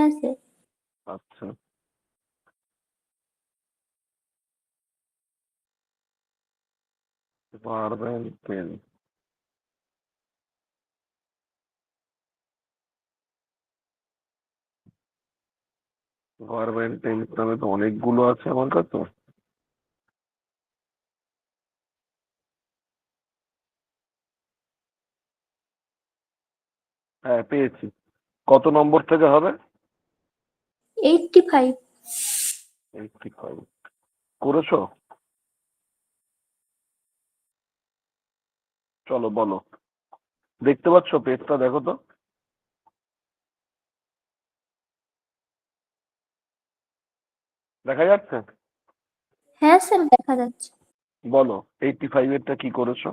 হ্যাঁ স্যার। আচ্ছা, verb and tense. Verb and tense নামে তো অনেকগুলো আছে আমার কাছে। হ্যাঁ, পেয়েছি। কত নম্বর থেকে হবে? 85। 85 করেছো? চলো বলো। দেখতে পাচ্ছ পেজটা? দেখো তো। দেখা যাচ্ছে? হ্যাঁ স্যার, দেখা যাচ্ছে। বলো 85 এরটা কি করেছো?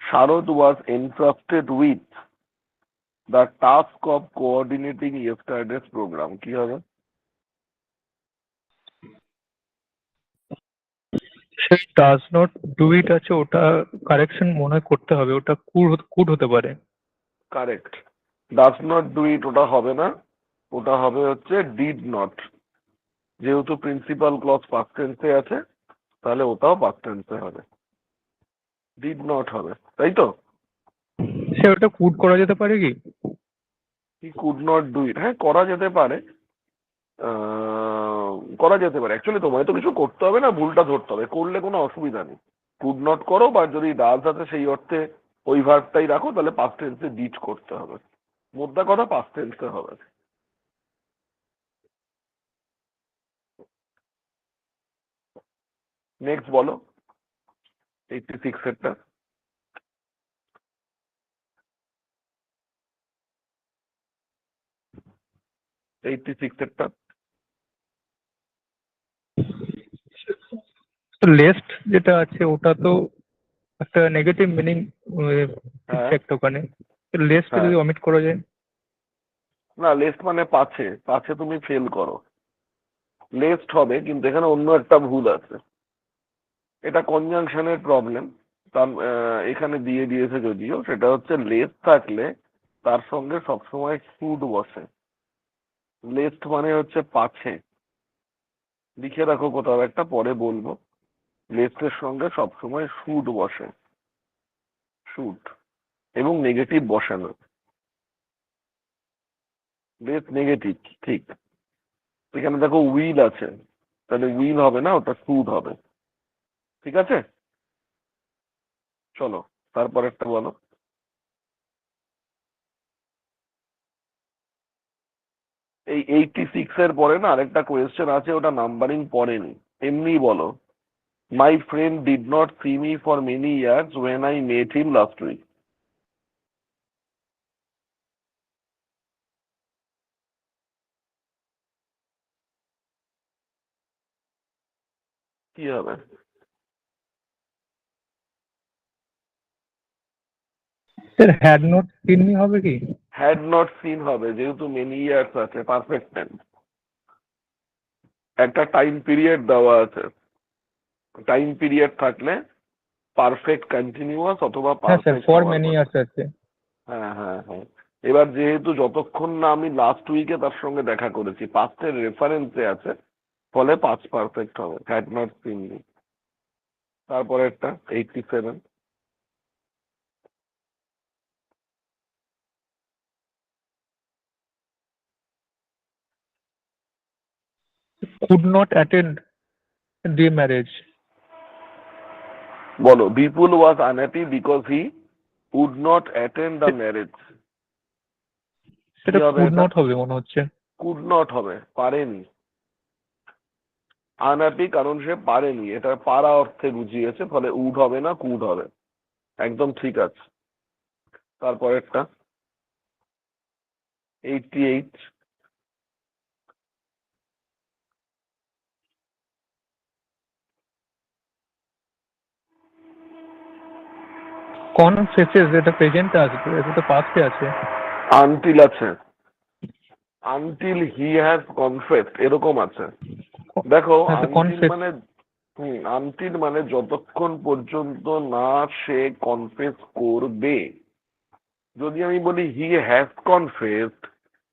শারদ was entrusted with the task of coordinating yesterday's program. কি হবে? সেই ডাজ নট ডু ইট আছে, ওটা কারেকশন মনে হয় করতে হবে, ওটা কুড হতে পারে। Correct. Does not do it ওটা হবে না, ওটা হবে হচ্ছে ডিড নট। যেহেতু প্রিন্সিপাল ক্লজ পাস্ট টেন্সে আছে, তাহলে ওটাও পাস্ট টেন্সে হবে, ডিড নট হবে, তাই তো? সে ওটা কুড করা যেতে পারে কি? He could not do it, হ্যাঁ করা যেতে পারে। করা যেতে পারে। অ্যাকচুয়ালি তোমায় তো কিছু করতে হবে না, ভুলটা ধরতে হবে, করলে কোনো অসুবিধা নেই। কুড নট করো, বা যদি ডাজ আছে সেই অর্থে ওই ভার্বটাই রাখো, তাহলে পাস্ট টেন্সে ডিড করতে হবে। মোদ্দা কথা পাস্ট টেন্সে হবে। নেক্সট বলো 86 এরটা। 86 এরটা। লেস্ট যেটা আছে ওটা তো একটা নেগেটিভ মিনিং হ্যাঁ দিচ্ছে একটা ওখানে। লেস্টটা হ্যাঁ। যদি অমিট করা যায়। না, লেস্ট মানে পাছে, পাছে তুমি ফেল করো, লেস্ট হবে, কিন্তু এখানে অন্য একটা ভুল আছে। এটা কনজাংশনের প্রবলেম। তার এখানে দিয়ে দিয়েছে যদিও, সেটা হচ্ছে লেস্ট থাকলে তার সঙ্গে সবসময় শুড বসে। লেস্ট মানে হচ্ছে পাছে। লিখে রাখো কোথাও একটা, পরে বলবো। লেস্টের সঙ্গে সবসময় শুড বসে, শুড, এবং নেগেটিভ বসানো। লেস্ট নেগেটিভ, ঠিক। এখানে দেখো উইল আছে, তাহলে উইল হবে না, ওটা শুড হবে। ঠিক আছে, চলো তারপর একটা বলো। এই 86 এর পরে না আরেকটা কোয়েশ্চেন আছে, ওটা নাম্বারিং পড়েনি, এমনি বলো। My friend did not see me for many years when I met him last week. কি হবে? Sir had not seen me হবে কি? হ্যাড নট সিন হবে, যেহেতু মেনি ইয়ার্স আছে, পারফেক্ট টেন্স। একটা টাইম পিরিয়ড দেওয়া আছে, টাইম পিরিয়ড থাকলে পারফেক্ট কন্টিনিউয়াস অথবা হ্যাঁ স্যার, পারফেক্ট ফর হওয়ার মেনি কথা। ইয়ার্স আছে। হ্যাঁ হ্যাঁ হ্যাঁ। এবার যেহেতু যতক্ষণ না আমি লাস্ট উইকে তার সঙ্গে দেখা করেছি, পাস্টের রেফারেন্সে আছে, ফলে পাস্ট পারফেক্ট হবে, হ্যাড নট সিন মি। তারপরে একটা 87। Could not attend the marriage. বলো, Bipul was unhappy because he would not attend the marriage. কি সেটা হবে কুড এটা? নট হবে মনে হচ্ছে। কুড নট হবে, পারেনি। আনহ্যাপি কারণ সে পারেনি, এটা পারা অর্থে বুঝিয়েছে, ফলে উড হবে না, কুড হবে। একদম ঠিক আছে। তারপরেরটা 88। কনফেসেস, এটা প্রেজেন্টে আসবে, এটা তো পাস্টে আছে। আনটিল আছে, আনটিল হি হ্যাজ কনফেসড এরকম আছে। দেখো হ্যাঁ তো আনটিল কনফেস। মানে, আনটিল মানে যতক্ষণ পর্যন্ত না সে কনফেস করবে। যদি আমি বলি হি হ্যাজ কনফেসড,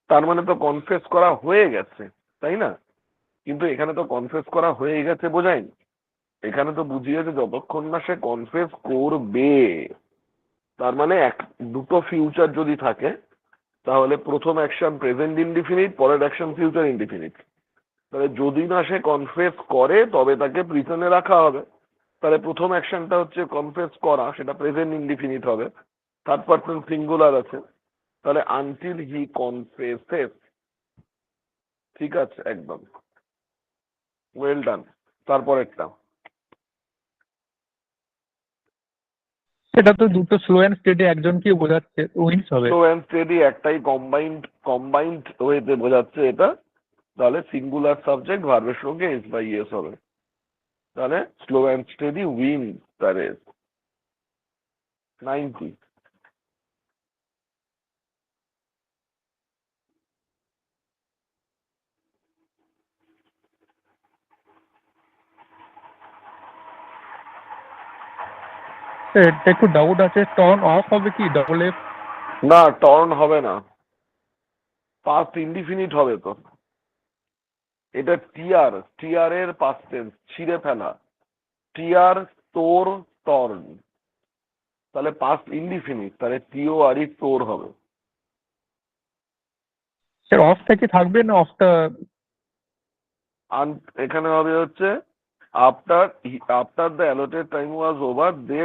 তার মানে তো কনফেস করা হয়ে গেছে, তাই না? কিন্তু এখানে তো কনফেস করা হয়ে গেছে বোঝায়নি, এখানে তো বুঝিয়েছে যতক্ষণ না সে কনফেস করবে। তার মানে দুটো ফিউচার যদি থাকে তাহলে প্রথম অ্যাকশন প্রেজেন্ট ইনডিফিনিট, পরের অ্যাকশন ফিউচার ইনডিফিনিট। তাহলে যদি না সে কনফেস করে তবে তাকে প্রিজনে রাখা হবে। তাহলে প্রথম অ্যাকশনটা হচ্ছে কনফেস করা, সেটা প্রেজেন্ট ইনডিফিনিট হবে, থার্ড পারসন সিঙ্গুলার আছে। তাহলে আনটিল হি কনফেসেস। ঠিক আছে, একদম ওয়েল ডান। তারপরেরটা সেটা তো দুটো স্লো অ্যান্ড স্টেডি একজনকে বোঝাচ্ছে, উইন্স হবে। স্লো অ্যান্ড স্টেডি একটাই কম্বাইন্ড ওয়েতে বোঝাচ্ছে এটা। তাহলে সিঙ্গুলার সাবজেক্ট ভার্বের সঙ্গে এস বাই এস হবে। তাহলে slow and steady win the race. 90। এটা একটু ডাউট আছে, টর্ন অফ হবে কি ডবল এফ? না, টর্ন হবে না, পাস্ট ইনডিফিনিট হবে তো। এটা টিআর এর পাস্ট টেন্স, ছিঁড়ে ফেলা। টিআর তোর, টর্ন। তাহলে পাস্ট ইনডিফিনিট, তাহলে টিও আর ই তোর হবে। স্যার অফ থেকে থাকবে না অফটা? এখানে হবে হচ্ছে after after the allotted time was over they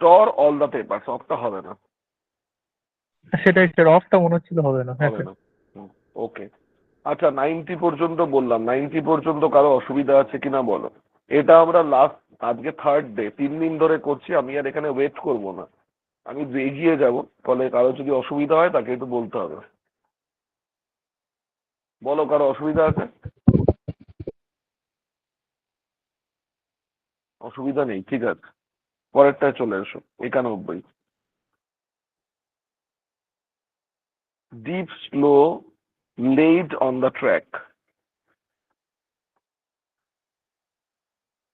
tore all the papers. অফটা হবে না, সেটাই স্যার, অফটা মনে হচ্ছিল হবে না। হ্যাঁ হবে স্যার। না। ওকে, আচ্ছা 90 পর্যন্ত বললাম। 90 পর্যন্ত কারো অসুবিধা আছে কিনা বলো। এটা আমরা লাস্ট, আজকে থার্ড ডে, 3 দিন ধরে করছি। আমি আর এখানে ওয়েট করব না, আমি এগিয়ে যাব। ফলে কারো যদি অসুবিধা হয় তাকে একটু বলতে হবে। বলো, কারো অসুবিধা আছে? অসুবিধা নেই, ঠিক আছে। পরেরটায় চলে এসো। 91। Deep slow laid on the track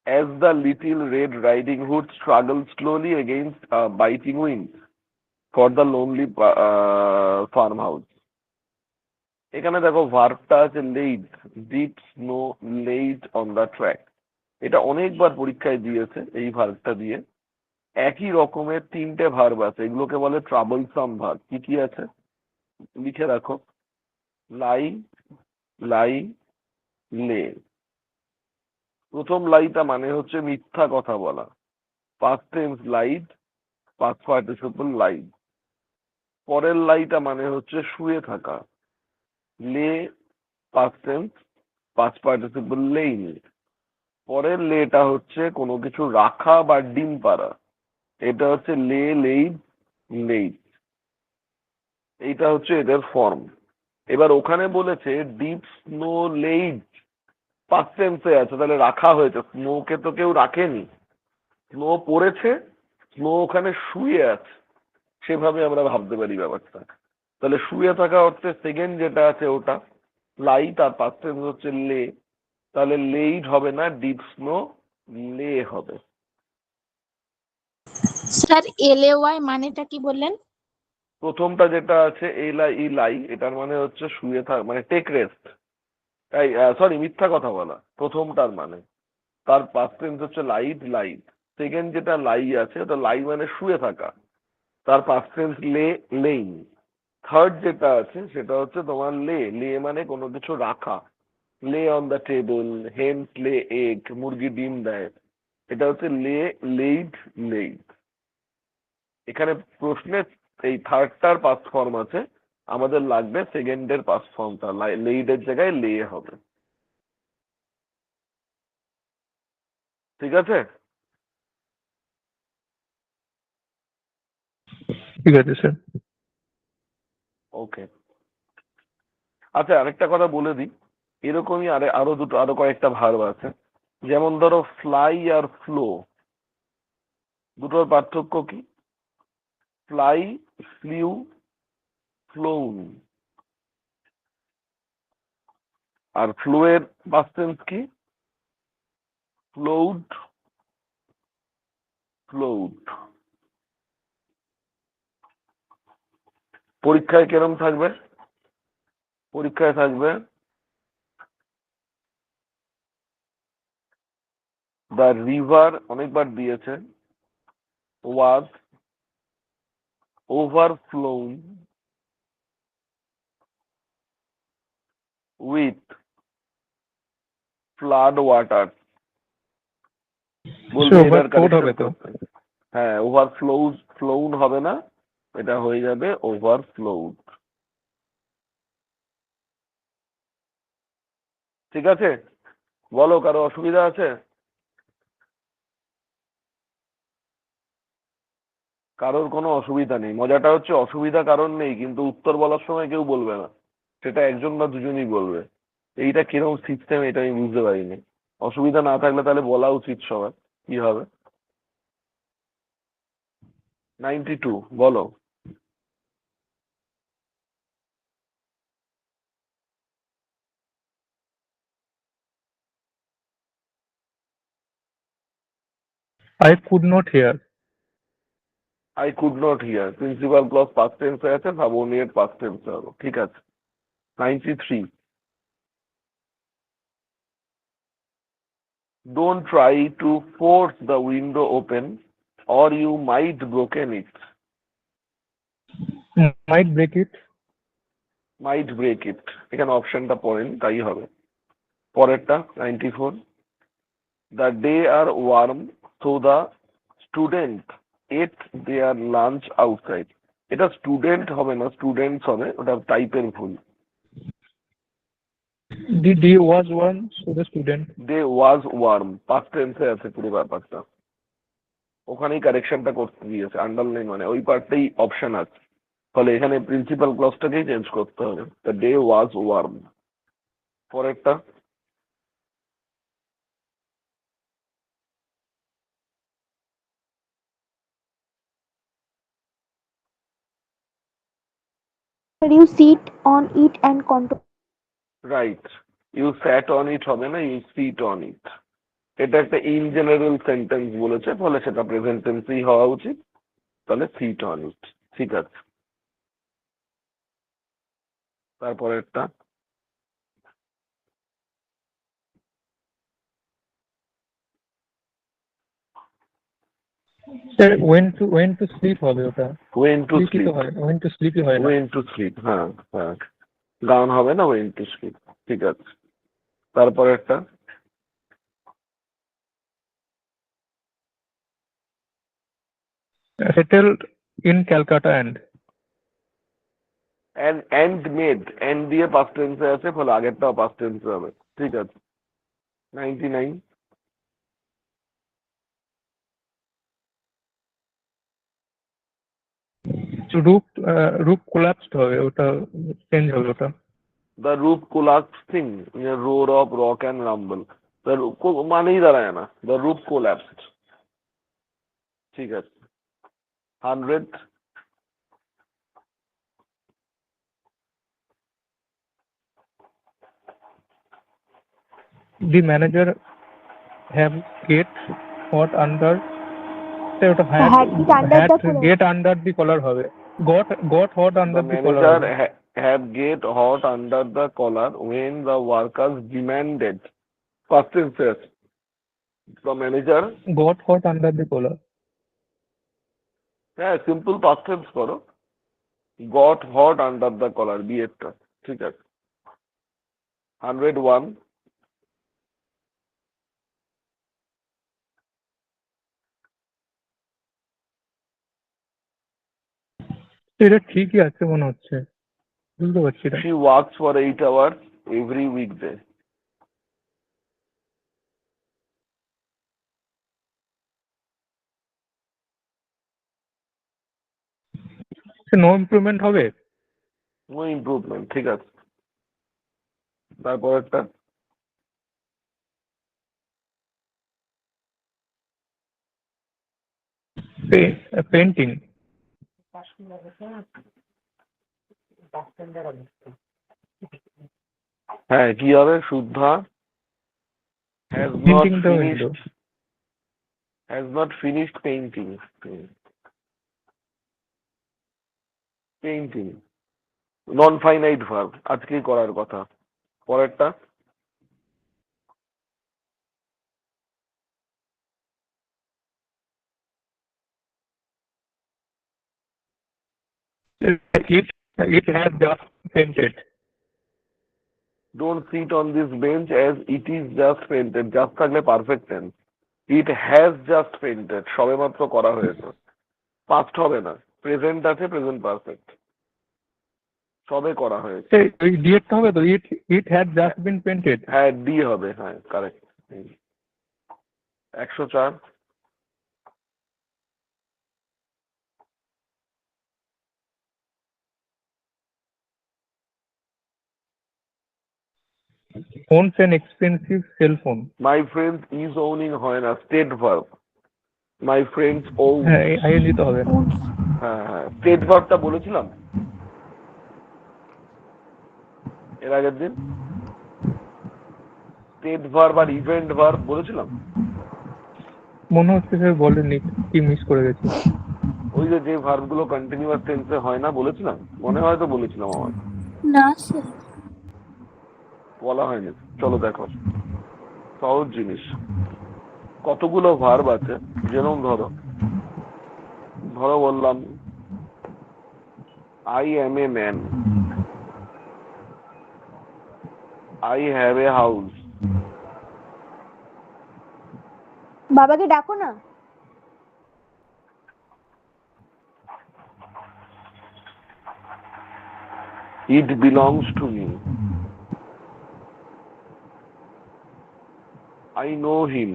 as the little red riding hood struggled slowly against a biting wind for the lonely farmhouse. এখানে দেখো ভার্বটা আছে laid, deep snow laid on the track। এটা অনেকবার পরীক্ষায় দিয়েছে এই ভার্বটা দিয়ে। একই রকমের 3টে ভার্ব আছে, এগুলোকে বলে ট্রাবলসাম ভার্ব। কি কি আছে লিখে রাখো। লাই, লাই, লে। প্রথম লাইটা মানে হচ্ছে মিথ্যা কথা বলা, past tense lied, past participle lied. পরের লাইটা মানে হচ্ছে শুয়ে থাকা, lay, past tense, past participle lain. পরের লেটা হচ্ছে কোনো কিছু রাখা বা ডিম পাড়া, এটা হচ্ছে লে, লেইড, লেইড। এইটা হচ্ছে এদের ফর্ম। এবার ওখানে বলেছে ডিপ স্নো লেইড, পাস্ট টেন্সে আছে, তাহলে রাখা হয়েছে। স্নোকে তো কেউ রাখেনি, স্নো পড়েছে, স্নো ওখানে শুয়ে আছে, সেভাবে আমরা ভাবতে পারি ব্যাপারটা। তাহলে শুয়ে থাকা অর্থে সেকেন্ড যেটা আছে ওটা লাই, তার পাস্ট টেন্স হচ্ছে লে। তাহলে লেইড হবে না, ডিপ স্নো লে হবে। স্যার এলএওয়াই মানেটা কি বললেন? প্রথমটা যেটা আছে লাই, এটার মানে হচ্ছে শুয়ে থাকা, মানে টেক রেস্ট। এই সরি, মিথ্যা কথা বলা প্রথমটার মানে। তার পাস্ট টেন্স হচ্ছে লাইড। সেকেন্ড যেটা লাই আছে ওটা লাই মানে শুয়ে থাকা, তার পাস্ট টেন্স লেইং। থার্ড যেটা আছে সেটা হচ্ছে তোমার লে মানে কোনো কিছু রাখা, lay on the table, hence lay egg, মুরগি ডিম দেয়। এটা হচ্ছে লেইড। এখানে প্রশ্নে এই থার্ডটার পাস্ট ফর্ম আছে, আমাদের লাগবে সেকেন্ডের পাস্ট ফর্মটা, লেইডের জায়গায় লে হবে। ঠিক আছে। ঠিক আছে স্যার। ওকে, আচ্ছা আরেকটা কথা বলে দিই। এরকমই আরো কয়েকটা ভার্ব আছে। যেমন ধরো ফ্লাই আর ফ্লো, দুটোর পার্থক্য কি? Fly, flew, flown. আর ফ্লো এর পাস্ট টেন্স কি? Flowed, flowed. পরীক্ষায় কেরম থাকবে? পরীক্ষায় থাকবে দ্য রিভার, অনেকবার দিয়েছে, was overflown with flood water. বলবে এটার ওভারফ্লোড হবে কারেকশন তো? করতে। হ্যাঁ, ফ্লোন হবে না, এটা হয়ে যাবে ওভারফ্লোড। ঠিক আছে, বলো কারো অসুবিধা আছে? কারোর কোনো অসুবিধা নেই। মজাটা হচ্ছে অসুবিধা কারণ নেই, কিন্তু উত্তর বলার সময় কেউ বলবে না, সেটা একজন বা দুজনই বলবে। এইটা কিরকম সিস্টেম এটা আমি বুঝতে পারিনি। অসুবিধা না থাকলে তাহলে বলা উচিত সবার। কি হবে? 92, বলো। I could not hear. I could not hear, principal clause past টেন্সে আছে, ভাবনীয় পাস্ট টেন্সে হবে। ঠিক আছে। 93, don't try to force the window open or you might broken it. Might break it. Might break it, এখানে অপশনটা পড়েন, তাই হবে। পরেরটা 94, the day are warm so the student ate their lunch outside. এটা স্টুডেন্ট হবে না, স্টুডেন্টস হবে, ওটা টাইপের ভুল। The day was warm, so the student. They was warm, past টেন্সে আছে পুরো ব্যাপারটা, ওখানেই কারেকশনটা করতে দিয়েছে। আন্ডারলাইন মানে ওই পার্টটাই অপশন আছে, ফলে এখানে প্রিন্সিপাল ক্লজটাকেই চেঞ্জ করতে হবে। The day was warm. পরেরটা You sit on it and control. Right, you sat on it হবে না, ইউ সিট অন ইট। এটা একটা ইন জেনারেল সেন্টেন্স বলেছে, ফলে সেটা প্রেজেন্ট টেন্সেই হওয়া উচিত, তাহলে সিট অন ইট। ঠিক আছে। তারপরেরটা Sir, when to sleep হবে ওটা? ওয়েন টু Sleepy তো স্লিপ। হয়, when to sleepy হয় না। ওয়েন টু স্লিপ, হ্যাঁ হ্যাঁ, গান হবে না, ওয়েন টু স্লিপ। ঠিক আছে। তারপরেরটা Settled in Calcutta and. and made, and দিয়ে পাস্ট টেন্সে আছে, ফলে আগেরটাও পাস্ট টেন্সে হবে। ঠিক আছে। 99, Roof collapsed হবে, ওটা চেঞ্জ হবে ওটা। the roof collapsing in a roar of rock and rumble. মানেই দাঁড়ায় না, the roof collapsed। ঠিক আছে। 100, The manager have get hot under. সে ওটা Had it under the collar. get under the collar হবে। got hot the under the collar manager হবে। have get hot under the collar when the workers demanded, past tense আছে, the manager, got hot under the collar। হ্যাঁ simple past tense করো, got hot under the collar, বিয়েরটা। ঠিক আছে। 101, এটা ঠিকই আছে মনে হচ্ছে, বুঝতে পারছি না। she works for 8 hours every weekday. No improvement হবে। No improvement। ঠিক আছে। তারপর একটা পেন্টিং। হ্যাঁ কি হবে? শুদ্ধা has not পেন্টিং তো হয়েছিল। finished, has not finished painting। painting non finite verb আজকেই করার কথা। পরেরটা It has just fainted. Don't sit on this bench as it is just painted. Just থাকলে perfect tense. It has just painted সবেমাত্র করা হয়েছে, পাস্ট হবে না, প্রেজেন্ট আছে, প্রেজেন্ট পারফেক্ট, সবে করা হয়েছে। এই ডিএটটা হবে তো, it had just been painted. হ্যাঁ ডি হবে, হ্যাঁ correct. 104 Owns an expensive cell phone. My friends is owning হয় না, state verb. My friends own, হ্যাঁ আইএনজি তো হবে। হ্যাঁ হ্যাঁ স্টেট ভার্বটা বলেছিলাম এর আগের দিন। স্টেট ভার্ব আর ইভেন্ট ভার্ব বলেছিলাম। মনে হচ্ছে স্যার বলেননি, কি মিস করে গেছি। ওই যে ভার্ব গুলো কন্টিনিউয়াস টেন্সে হয় না বলেছিলাম, মনে হয় তো বলেছিলাম আমার, না স্যার। বলা হয়নি। চলো দেখো, সহজ জিনিস। কতগুলো ভার্ব আছে, যেরকম ধরো বললাম I M a man, I have a house. বাবাকে ডাকো না। It belongs to me. I know him.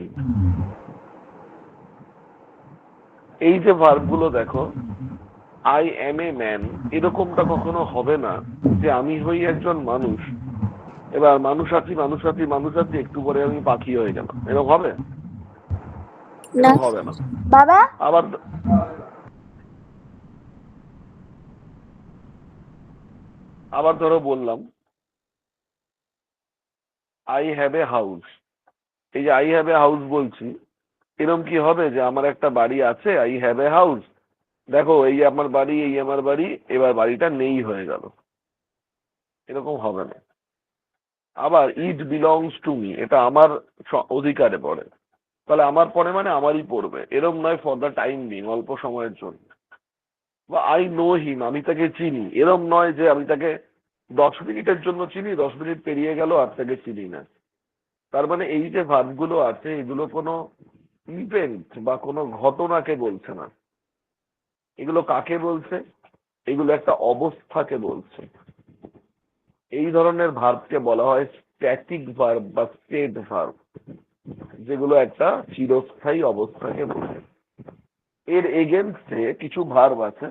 এই যে ভার্বগুলো দেখো, আই এম এ ম্যান, এরকমটা কখনো হবে না যে আমি হই একজন মানুষ, এবার মানুষ আছি একটু পরে আমি পাখি হয়ে গেলাম, এরকম হবে? না এরকম হবে না। বাবা আবার ধরো বললাম আই হ্যাভ এ হাউস। এই যে আই হ্যাভ এ হাউস বলছি, এরকম কি হবে যে আমার একটা বাড়ি আছে, আই হ্যাভ এ হাউস, দেখো এই আমার বাড়ি, এই আমার বাড়ি, এবার বাড়িটা নেই হয়ে গেল, এরকম হবে না। আবার ইট বিলংস টু মি, এটা আমার অধিকারে পড়ে, তাহলে আমার পড়ে মানে আমারই পড়বে, এরকম নয় ফর দ্য টাইম বিং, অল্প সময়ের জন্য। বা আই নো হিম, আমি তাকে চিনি, এরম নয় যে আমি তাকে 10 মিনিটের জন্য চিনি, 10 মিনিট পেরিয়ে গেল আর তাকে চিনি না। তার মানে এই যে ভাবগুলো আছে, এগুলো কোনো ইভেন্ট বা কোনো ঘটনাকে বলছে না, এগুলো কাকে বলছে? এগুলো একটা অবস্থাকে বলছে। এই ধরনের ভার্বকে বলা হয় স্ট্যাটিক ভার্ব বা স্টেট ভার্ব, যেগুলো একটা চিরস্থায়ী অবস্থাকে বোঝায়। এর এগেনস্টে কিছু ভার্ব আছে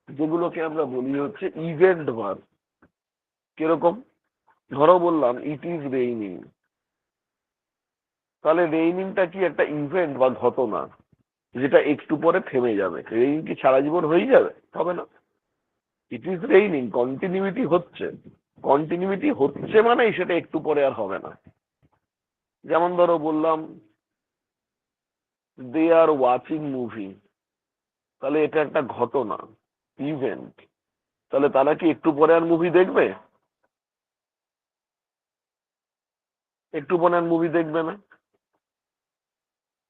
যেগুলোকে আমরা বলি হচ্ছে ইভেন্ট ভার্ব। কিরকম? ধরো বললাম ইট ইজ রেইনিং, তাহলে রেইনিংটা কি একটা ইভেন্ট বা ঘটনা যেটা একটু পরে থেমে যাবে? রেইনিং কি সারা জীবন হয়ে যাবে? হবে না। ইট ইজ রেইনিং, কন্টিনিউইটি হচ্ছে, কন্টিনিউইটি হচ্ছে মানে সেটা একটু পরে আর হবে না। যেমন ধরো বললাম দে আর ওয়াচিং মুভি, তাহলে এটা একটা ঘটনা, ইভেন্ট, তাহলে তারা কি একটু পরে আর মুভি দেখবে? একটু পরে আর মুভি দেখবে না।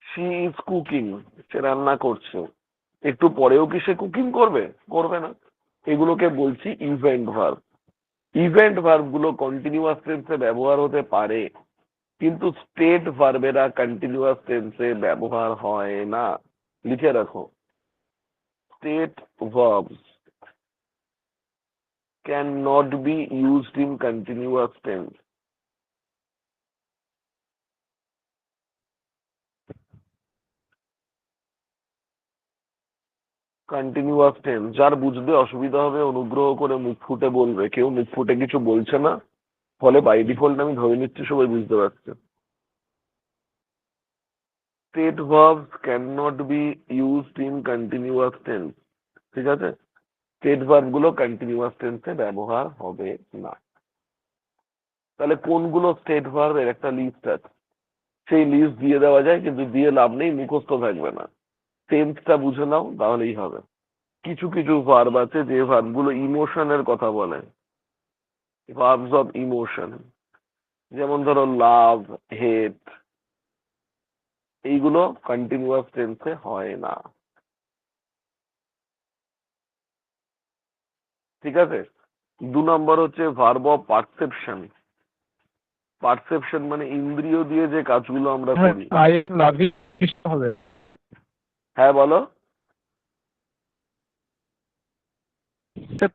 শি ইজ কুকিং, সে রান্না করছে, একটু পরেও কি সে কুকিং করবে? করবে না। এগুলোকে বলছি ইভেন্ট ভার্ব। ইভেন্ট ভার্ব গুলো কন্টিনিউয়াস টেন্সে ব্যবহার হতে পারে, কিন্তু স্টেট ভার্বেরা কন্টিনিউয়াস টেন্সে ব্যবহার হয় না। লিখে রাখো, state verbs can not be used in continuous tense. Continuous tense যার বুঝতে অসুবিধা হবে অনুগ্রহ করে মুখ ফুটে বলবে, কেউ মুখ ফুটে কিছু বলছে না, ফলে বাই ডিফল্ট আমি ধরে নিচ্ছি সবাই বুঝতে পারছে। State verbs can not be used in continuous tense, ঠিক আছে? স্টেট ভার্ব গুলো কন্টিনিউয়াস টেন্সে ব্যবহার হবে না। তাহলে কোনগুলো স্টেট ভার্ব এর একটা লিস্ট আছে, সেই লিস্ট দিয়ে দেওয়া যায়, কিন্তু দিয়ে লাভ নেই, মুখস্থ থাকবে না। টেন্সটা বুঝে নাও তাহলেই হবে। কিছু কিছু ভার্ব আছে যে ভার্ব গুলো ইমোশনের কথা বলে, ভার্বস অফ ইমোশন, যেমন ধরো লাভ, হেট, এইগুলো কন্টিনিউয়াস টেন্সে হয় না। ঠিক আছে। 2 নম্বর হচ্ছে ভার্ব অফ পারসেপশন। পারসেপশন মানে ইন্দ্রিয় দিয়ে যে কাজগুলো আমরা করি। আই এম লাভিং হবে। হ্যাঁ বলো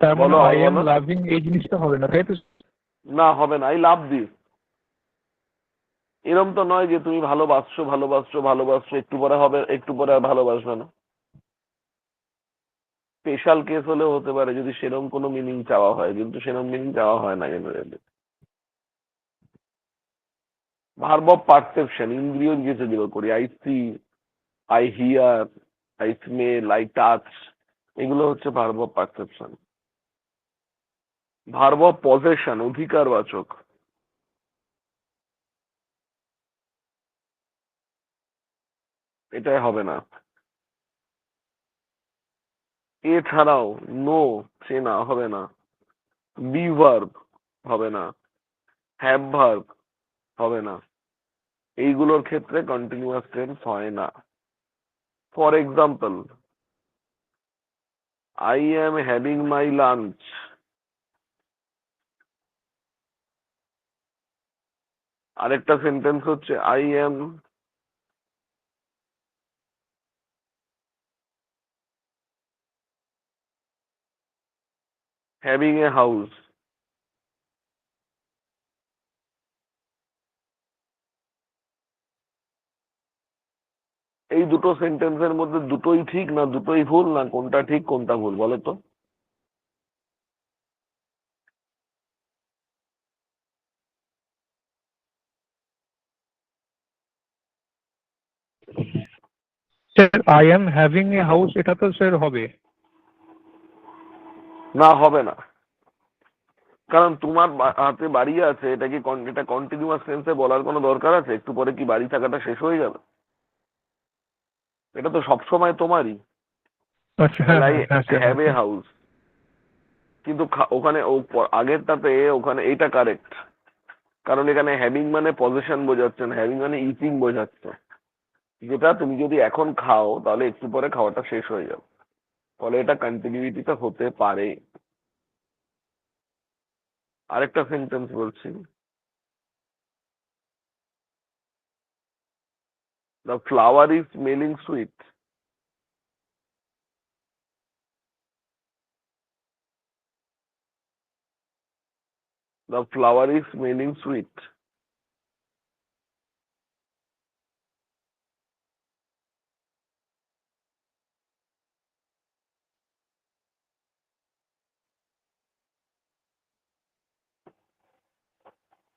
তার মানে বলো আই আবার এম বলো। লাভিং এই জিনিসটা হবে না, তাই তো? না হবে না, আই লাভ দিস। এরম তো নয় যে তুমি ভালোবাসছো ভালোবাসছো ভালোবাসছো, একটু পরে হবে, একটু পরে আর ভালোবাসবে না। স্পেশাল কেস হলেও হতে পারে যদি সেরকম কোনো মিনিং চাওয়া হয়, কিন্তু সেরকম মিনিং চাওয়া হয় না জেনারেলি। ভার্ব অফ পারসেপশন, ইন্দ্রিয় দিয়ে যেগুলো করি, I see, I hear, I smell, I touch, এগুলো হচ্ছে verb of perception. Verb of possession, অধিকারবাচক, এটাই হবে না। এছাড়াও নো, চেনা, হবে না। বি ভার্ব হবে না। হ্যাভ ভার্ব হবে না। এইগুলোর ক্ষেত্রে কন্টিনিউয়াস টেন্স হয় না। For example, I am having my lunch. আরেকটা সেন্টেন্স হচ্ছে I am having a house. এই দুটো সেন্টেন্সের মধ্যে দুটোই ঠিক না দুটোই ভুল, না কোনটা ঠিক কোনটা ভুল বলো তো? Sir I am having a house, এটা তো স্যার হবে। না হবে না, কারণ তোমার হাতে বাড়ি আছে, এটা কি এটা কন্টিনিউয়াস টেন্সে বলার কোনো দরকার আছে? একটু পরে কি বাড়ি থাকাটা শেষ হয়ে যাবে? এটা তো সবসময় তোমারই। আচ্ছা, হ্যাঁ আই হ্যাঁ হ্যাঁ স্যার, হ্যাভ এ হ্যাঁ। হাউস, কিন্তু ওখানে আগেরটাতে ওখানে এইটা কারেক্ট, কারণ এখানে হ্যাভিং মানে পজিশন বোঝাচ্ছে না, হ্যাভিং মানে ইটিং বোঝাচ্ছে, যেটা তুমি যদি এখন খাও তাহলে একটু পরে খাওয়াটা শেষ হয়ে যাবে, ফলে এটা কন্টিনিউইটিটা হতে পারে। আরেকটা সেন্টেন্স বলছি, the flower is smelling sweet. The flower is smelling sweet.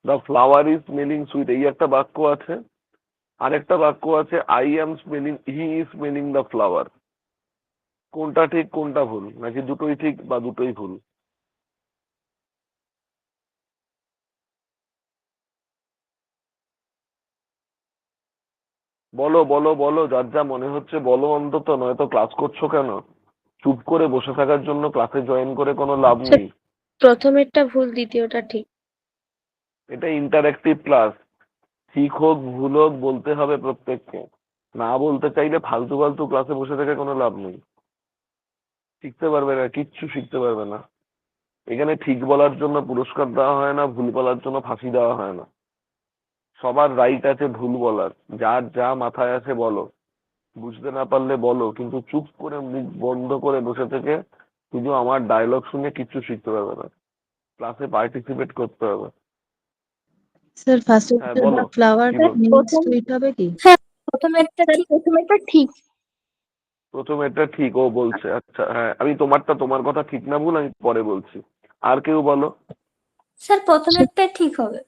The flower is smelling sweet, এই একটা বাক্য আছে। আরেকটা বাক্য আছে I am smelling, he is smelling the flower. কোনটা ঠিক কোনটা ভুল, নাকি দুটোই ঠিক বা দুটোই ভুল? বলো বলো বলো, যার যা মনে হচ্ছে বলো অন্তত, নয়তো ক্লাস করছো কেন? চুপ করে বসে থাকার জন্য ক্লাসে জয়েন করে কোনো লাভ স্যার নেই। প্রথমেরটা ভুল, দ্বিতীয়টা ঠিক। এটা ইন্টারেক্টিভ ক্লাস, ঠিক হোক ভুল হোক বলতে হবে প্রত্যেককে। না বলতে চাইলে ফালতু ফালতু ক্লাসে বসে থেকে কোনো লাভ নেই, শিখতে পারবে না, কিচ্ছু শিখতে পারবে না। এখানে ঠিক বলার জন্য পুরস্কার দেওয়া হয় না, ভুল বলার জন্য ফাঁসি দেওয়া হয় না। সবার রাইট আছে ভুল বলার, যার যা মাথায় আছে বলো, বুঝতে না পারলে বলো, কিন্তু চুপ করে মুখ বন্ধ করে বসে থেকে শুধু আমার ডায়লগ শুনে কিচ্ছু শিখতে পারবে না। ক্লাসে পার্টিসিপেট করতে হবে। স্যার ফার্স্ট হ্যাঁ দ্য বলো, ফ্লাওয়ার কি বল? মিন্স সুইট হবে কি? হ্যাঁ, প্রথমেরটা স্যার ঠিক। প্রথমেরটা ঠিক। প্রথম এটা ঠিক ও বলছে, আচ্ছা হ্যাঁ, আমি তোমারটা, তোমার কথা ঠিক না ভুল আমি পরে বলছি। আর কেউ বলো। স্যার প্রথমেরটা ঠিক হবে।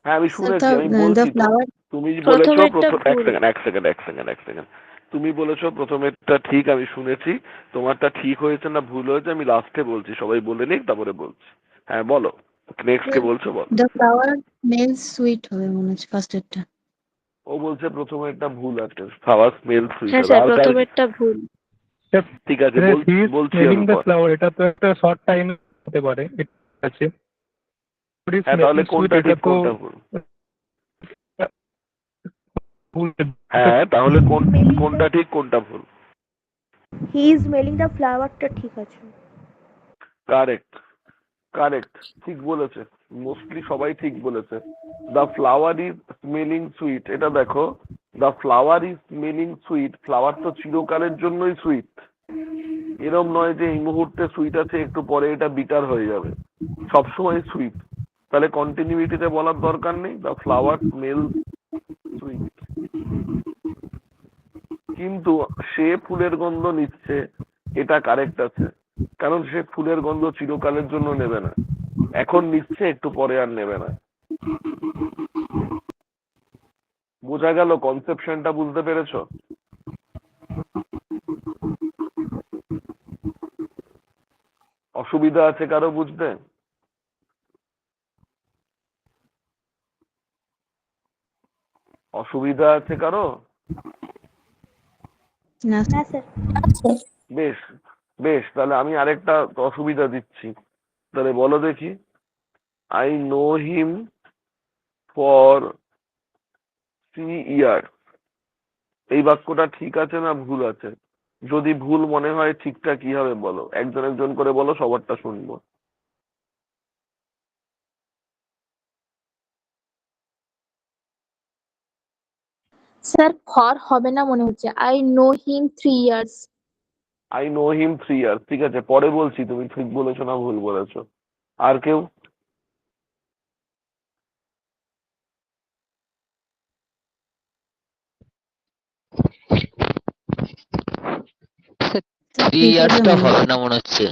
হ্যাঁ আমি স্যার শুনেছি, আমি দ্য বলছি তো। ফ্লাওয়ার তুমি বলেছো প্রথমেরটা প্রথম, এক ভুল। সেকেন্ড এক সেকেন্ড এক সেকেন্ড এক সেকেন্ড, তুমি বলেছো প্রথমেরটা ঠিক, আমি শুনেছি। তোমারটা ঠিক হয়েছে না ভুল হয়েছে আমি লাস্টে বলছি, সবাই বলে নিক তারপরে বলছি। হ্যাঁ বলো, নেক্সট কে বলছো বল। দ্য ফ্লাওয়ার স্মেলস সুইট হবে মনে হচ্ছে ফার্স্টেরটা। ও বলছে প্রথমে একটা ভুল আছে, ফ্লাওয়ার স্মেল সুইট হ্যাঁ হবে। স্যার, আর কার? প্রথমেরটা ভুল। ঠিক আছে হি ইজ বলছি স্মেলিং আমি দ্য পর। ফ্লাওয়ার, এটা তো একটা শর্ট টাইম হতে পারে, এটা আছে। হ্যাঁ, তাহলে কোনটা ঠিক কোনটা ভুল? হ্যাঁ, তাহলে কোনটা ঠিক কোনটা ভুল? হি ইজ স্মেলিং দ্য ফ্লাওয়ারটা ঠিক আছে। কারেক্ট, কারেক্ট, ঠিক বলেছে। মোস্টলি সবাই ঠিক বলেছে। The flower is smelling sweet, এটা দেখো, the flower is smelling sweet, flower তো চিরকালের জন্যই সুইট। এরম নয় যে এই মুহূর্তে সুইট আছে, একটু পরে এটা বিটার হয়ে যাবে, সবসময় সুইট। তাহলে কন্টিনিউইটিতে বলার দরকার নেই, দ্য ফ্লাওয়ার স্মেল সুইট। কিন্তু সে ফুলের গন্ধ নিচ্ছে, এটা কারেক্ট আছে, কারণ সে ফুলের গন্ধ চিরকালের জন্য নেবে না, এখন নিচ্ছে, একটু পরে আর নেবে না। বোঝা গেল? কনসেপশনটা বুঝতে পেরেছো? অসুবিধা আছে কারো বুঝতে? অসুবিধা আছে কারো? না না স্যার। বেশ, বেশ, তাহলে আমি আরেকটা অসুবিধা দিচ্ছি। তাহলে বলো দেখি, I know him for 3 years, এই বাক্যটা ঠিক আছে না ভুল আছে? যদি ভুল মনে হয় ঠিকটা কি হবে বলো, একজন একজন করে বলো, সবারটা শুনবো। স্যার ফর হবে না মনে হচ্ছে, I know him 3 years। I know him 3 years, ঠিক আছে, পরে বলছি তুমি ঠিক বলেছো না ভুল বলেছো। আর কেউ? স্যার 3 ঠিক আছে ইয়ার্সটা মনে হবে হয়। না মনে হচ্ছে।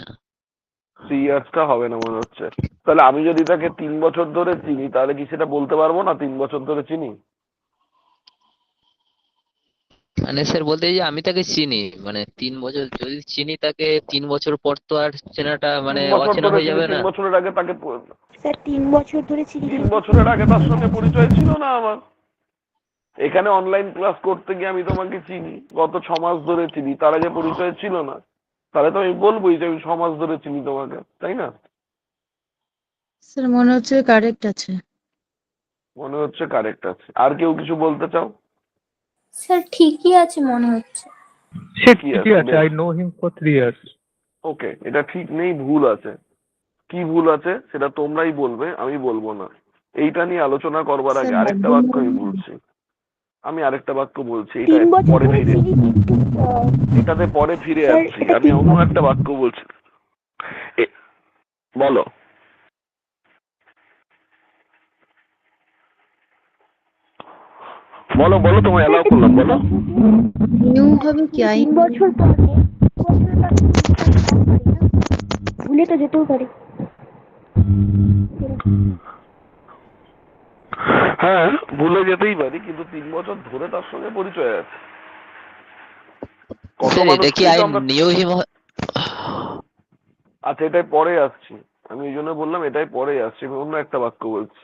3 yearsটা হবে না মনে হচ্ছে। তাহলে আমি যদি তাকে 3 বছর ধরে চিনি, তাহলে কি সেটা বলতে পারবো না 3 বছর ধরে চিনি? মানে স্যার বলতে যে আমি তাকে চিনি, মানে 3 বছর যদি চিনি তাকে, 3 বছর পর তো আর চেনাটা 3 মানে বছর অচেনা ধরে হয়ে চিনি, যাবে 3 না। বছরের আগে তাকে স্যার 3 বছর ধরে চিনি 3 বছরের আগে তার সঙ্গে পরিচয় ছিল না আমার। এখানে অনলাইন ক্লাস করতে গিয়ে আমি তোমাকে চিনি, গত 6 মাস ধরে চিনি, তার আগে পরিচয় ছিল না। তাহলে তো আমি বলবোই যে আমি 6 মাস ধরে চিনি তোমাকে, তাই না? স্যার মনে হচ্ছে কারেক্ট আছে। মনে হচ্ছে কারেক্ট আছে। আর কেউ কিছু বলতে চাও? স্যার ঠিকই আছে মনে হচ্ছে। সে ঠিকই ঠিকই আছে, আছে, বেশ। I know him for 3 years। ওকে, এটা ঠিক নেই, ভুল আছে। কি ভুল আছে সেটা তোমরাই বলবে, আমি বলবো না। এইটা নিয়ে আলোচনা করবার স্যার আগে আরেকটা বাক্য আমি বলছি, আমি আরেকটা বাক্য বলছি, এটা 3 বছর পরে ধরে ফিরে, চিনি কিন্তু এটাতে পরে ফিরে স্যার আসছি। এটা আমি 3 অন্য বছর। একটা বাক্য বলছি। বলো, বলো, বলো, তোমায় অ্যালাউ করলাম, বলো। নিউ হবে কি? আই 3 বছর পরে ভুলে তো যেতেও পারি। হ্যাঁ, ভুলে যেতেই পারি, কিন্তু 3 বছর ধরে তার সঙ্গে পরিচয় আছে। কত স্যার এটা কি মানুষকেই আই তো আমরা। নিউ হিম? আচ্ছা, এটাই পরে আসছি, আমি এই জন্য বললাম এটাই পরে আসছি, আমি অন্য একটা বাক্য বলছি।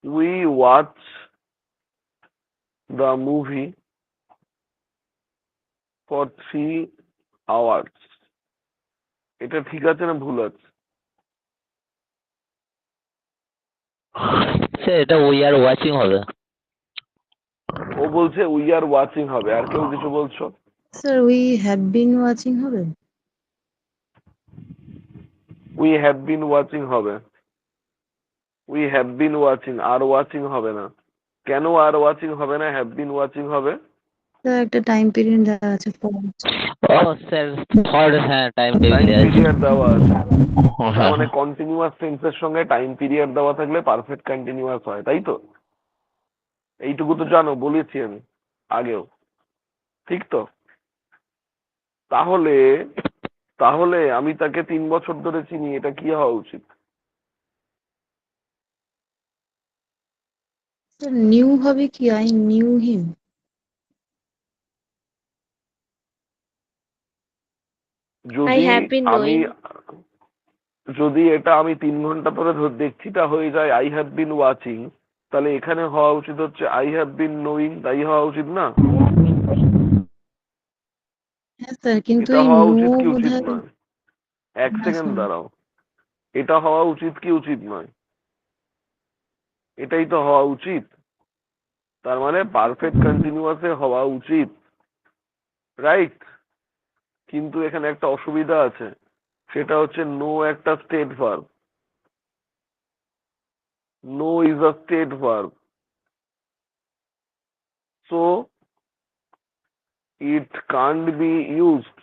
We watch the movie for 3 hours, এটা ঠিক আছে না ভুল আছে? স্যার এটা উই আর ওয়াচিং হবে। ও বলছে উই আর ওয়াচিং হবে। আর কেউ কিছু বলছো? Sir we have been watching হবে। উই হ্যাভ বিন ওয়াচিং হবে। We have been watching, are watching হবে না। কেন আর ওয়াচিং হবে না, হ্যাভ বিন ওয়াচিং হবে? স্যার একটা টাইম পিরিয়ড দেওয়া আছে for। ও স্যার ফর, হ্যাঁ টাইম টাইম টেবিলে আছে। পিরিয়ড দেওয়া আছে। তার হ্যাঁ মানে কন্টিনিউয়াস টেন্সের সঙ্গে টাইম পিরিয়ড দেওয়া থাকলে পারফেক্ট কন্টিনিউয়াস হয়, তাই তো? এইটুকু তো জানো, বলেছি আমি আগেও, ঠিক তো? তাহলে তাহলে আমি তাকে 3 বছর ধরে চিনি, এটা কি হওয়া উচিত? স্যার নিউ হবে কি? I knew him. I যদি have been আমি knowing. যদি এটা আমি 3 ঘন্টা ধরে দেখছিটা হয়ে যায় আই হ্যাভ বিন ওয়াচিং, তাহলে এখানে হওয়া উচিত হচ্ছে আই হ্যাভ বিন নোয়িং, তাই হওয়া উচিত না? হ্যাঁ স্যার, কিন্তু এটা এই হওয়া নো উচিত কি উচিত বোধহয় নয়? এক না সেকেন্ড স্যার। দাঁড়াও, এটা হওয়া উচিত কি উচিত নয়? এটাই তো হওয়া উচিত। তার মানে পারফেক্ট কন্টিনিউয়াসে হওয়া উচিত, রাইট? কিন্তু এখানে একটা অসুবিধা আছে, সেটা হচ্ছে নো একটা state verb. Know is a state verb, so it can't be used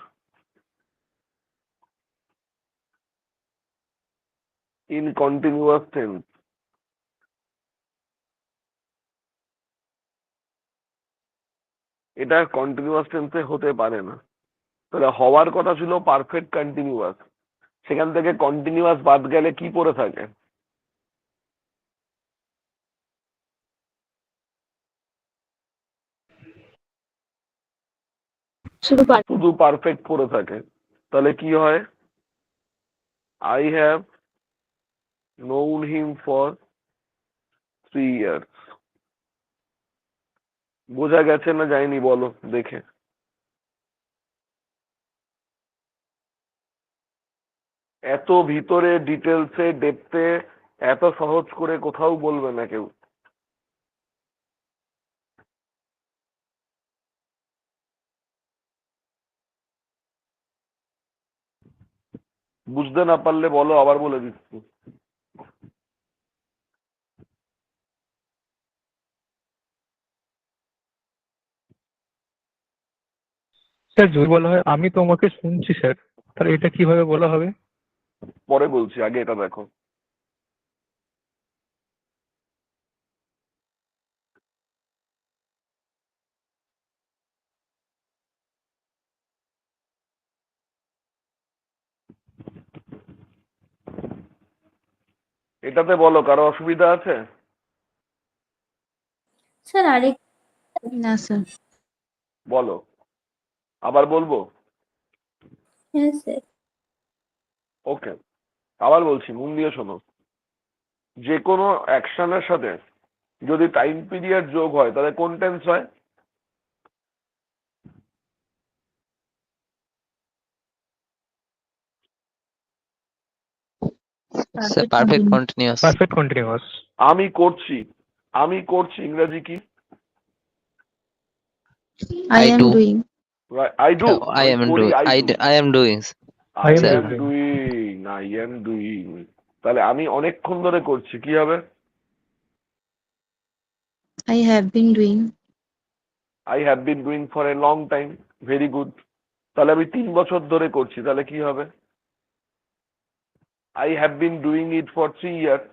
in continuous tense. এটা কন্টিনিউয়াস টেন্সে হতে পারে না। তাহলে হওয়ার কথা ছিল পারফেক্ট কন্টিনিউয়াস, সেখান থেকে কন্টিনিউয়াস বাদ গেলে কি পড়ে থাকে? শুধু শুধু পারফেক্ট পড়ে থাকে। তাহলে কি হয়? I have known him for 3 years। বোঝা গেছে না যায়নি বলো দেখে? এত ভিতরে ডিটেলসে ডেপথে এত সহজ করে কোথাও বলবে না কেউ। বুঝতে না পারলে বলো, আবার বলে দিচ্ছি। স্যার যদি বলা হয় আমি তোমাকে শুনছি স্যার, তাহলে এটা কিভাবে বলা হবে? পরে বলছি, আগে এটা দেখো। এটাতে বলো কারো অসুবিধা আছে? স্যার আরেক না স্যার। বলো, আবার বলবো? হ্যাঁ স্যার। ওকে, আবার বলছি, মন দিয়ে শোনো। যে কোনো অ্যাকশনের সাথে যদি টাইম পিরিয়ড যোগ হয় তাহলে কোন টেন্স হয়? Sir perfect continuous. Perfect continuous. আমি করছি, আমি করছি ইংরেজি কি? I I am do. Doing. I do. I আমি am করি, doing. I do. I am doing. I I am sir am doing. Doing, I am doing. তাহলে আমি অনেকক্ষণ ধরে করছি, কি হবে? I have been doing. I have been doing for a long time. Very good. তাহলে আমি 3 বছর ধরে করছি, তাহলে কি হবে? I have been doing it for 3 years.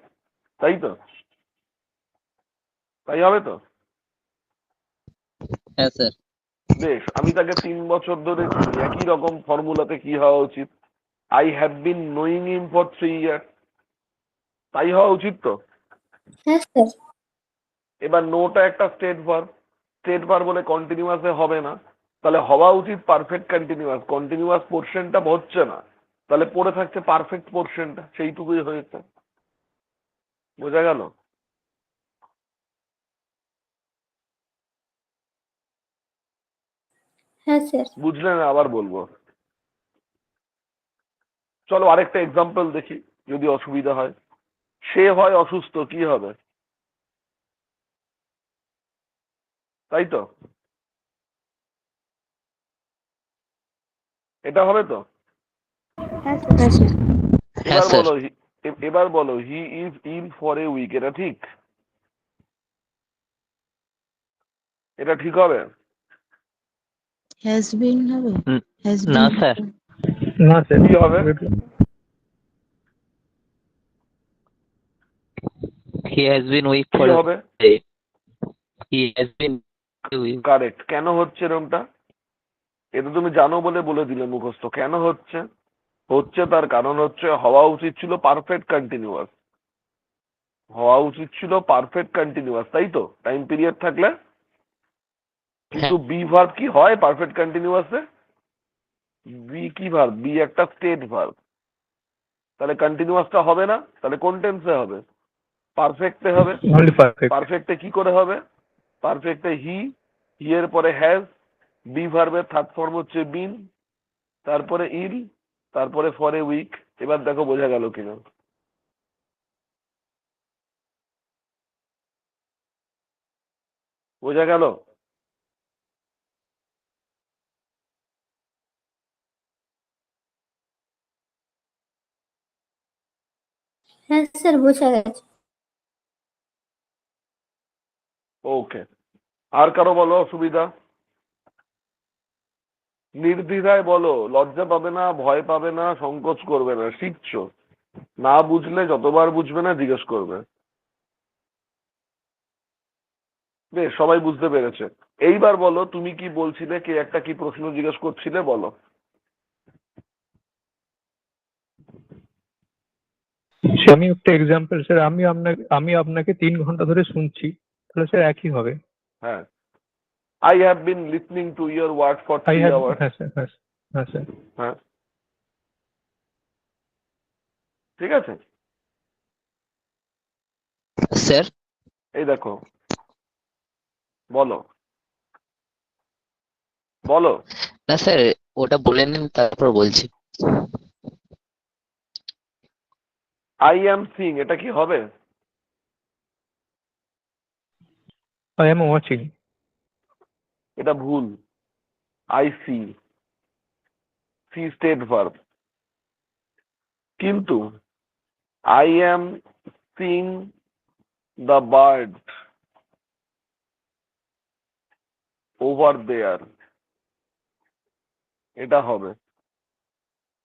তাই তো? তাই হবে তো? হ্যাঁ স্যার। বেশ, আমি তাকে 3 বছর ধরে চিনি, একই রকম ফর্মুলাতে কি হওয়া উচিত? I have bin knowing him for 3 years. তাই হওয়া উচিত তো? হ্যাঁ স্যার। এবার নোটা একটা স্টেট ভার্ব, স্টেট ভার্ব বলে কন্টিনিউয়াসে হবে না, তাহলে হওয়া উচিত পারফেক্ট কন্টিনিউয়াস। কন্টিনিউয়াস পোর্শনটা হচ্ছে না, তাহলে পড়ে থাকছে পারফেক্ট পোর্শনটা, সেইটুকুই হয়েছে। বোঝা গেল? হ্যাঁ স্যার। বুঝলে না? আবার বলবো। চলো আরেকটা এক্সাম্পল দেখি, যদি অসুবিধা হয়। সে হয় অসুস্থ, কি হবে? তাই তো? এটা হবে তো? হ্যাঁ স্যার। হ্যাঁ স্যার। হ্যাঁ এবার স্যার। বলো, এবার বলো he is ill for a week. এটা ঠিক? এটা ঠিক হবে? হ্যাজ বিন হবে। উম, হ্যাজ না বিন। স্যার। না স্যার। কি হবে? He has been weak কি for a হবে? day. He has been weak. Correct. কেন হচ্ছে এরকমটা? এটা তুমি জানো বলে বলে দিলে মুখস্থ। কেন হচ্ছে? হচ্ছে তার কারণ হচ্ছে হওয়া উচিত ছিল পারফেক্ট কন্টিনিউয়াস। হওয়া উচিত ছিল পারফেক্ট কন্টিনিউয়াস, তাই তো? টাইম পিরিয়ড থাকলে। কিন্তু হ্যাঁ বি ভার্ব কি হয় পারফেক্ট কন্টিনিউয়াসে? বি কি ভার্ব? বি একটা স্টেট ভার্ব। তাহলে কন্টিনিউয়াসটা হবে না, তাহলে কোন টেন্সে হবে? পারফেক্টে হবে। Only perfect. পারফেক্টে কি করে হবে? পারফেক্টে হি, হি এর পরে হ্যাজ, বি ভার্বের থার্ড ফর্ম হচ্ছে বিন, তারপরে ইল, তারপরে ফর এ উইক। এবার দেখো বোঝা গেল কিনা। বোঝা গেল? হ্যাঁ স্যার, বোঝা গেছে। ওকে, আর কারো বলো অসুবিধা? নির্দ্বিধায় বলো, লজ্জা পাবে না, ভয় পাবে না, সংকোচ করবে না, শিখছো। না বুঝলে যতবার বুঝবে না জিজ্ঞেস করবে। বেশ, সবাই বুঝতে পেরেছে। এইবার বলো, তুমি কি বলছিলে, কে একটা কি প্রশ্ন জিজ্ঞেস করছিলে, বলো। আমি একটা এক্সাম্পল স্যার, আমি আপনাকে 3 ঘন্টা ধরে শুনছি, তাহলে স্যার একই হবে। হ্যাঁ, I have been listening to your word for I 3 have, hours. হ্যাঁ স্যার, হ্যাঁ হ্যাঁ স্যার। হ্যাঁ, ঠিক আছে। স্যার এই দেখো, বলো বলো। না স্যার, ওটা বলে নিন তারপর বলছি। আই অ্যাম সিং, এটা কি হবে? I am watching. এটা ভুল। I see, see state verb. কিন্তু I am seeing the bird over there, এটা হবে।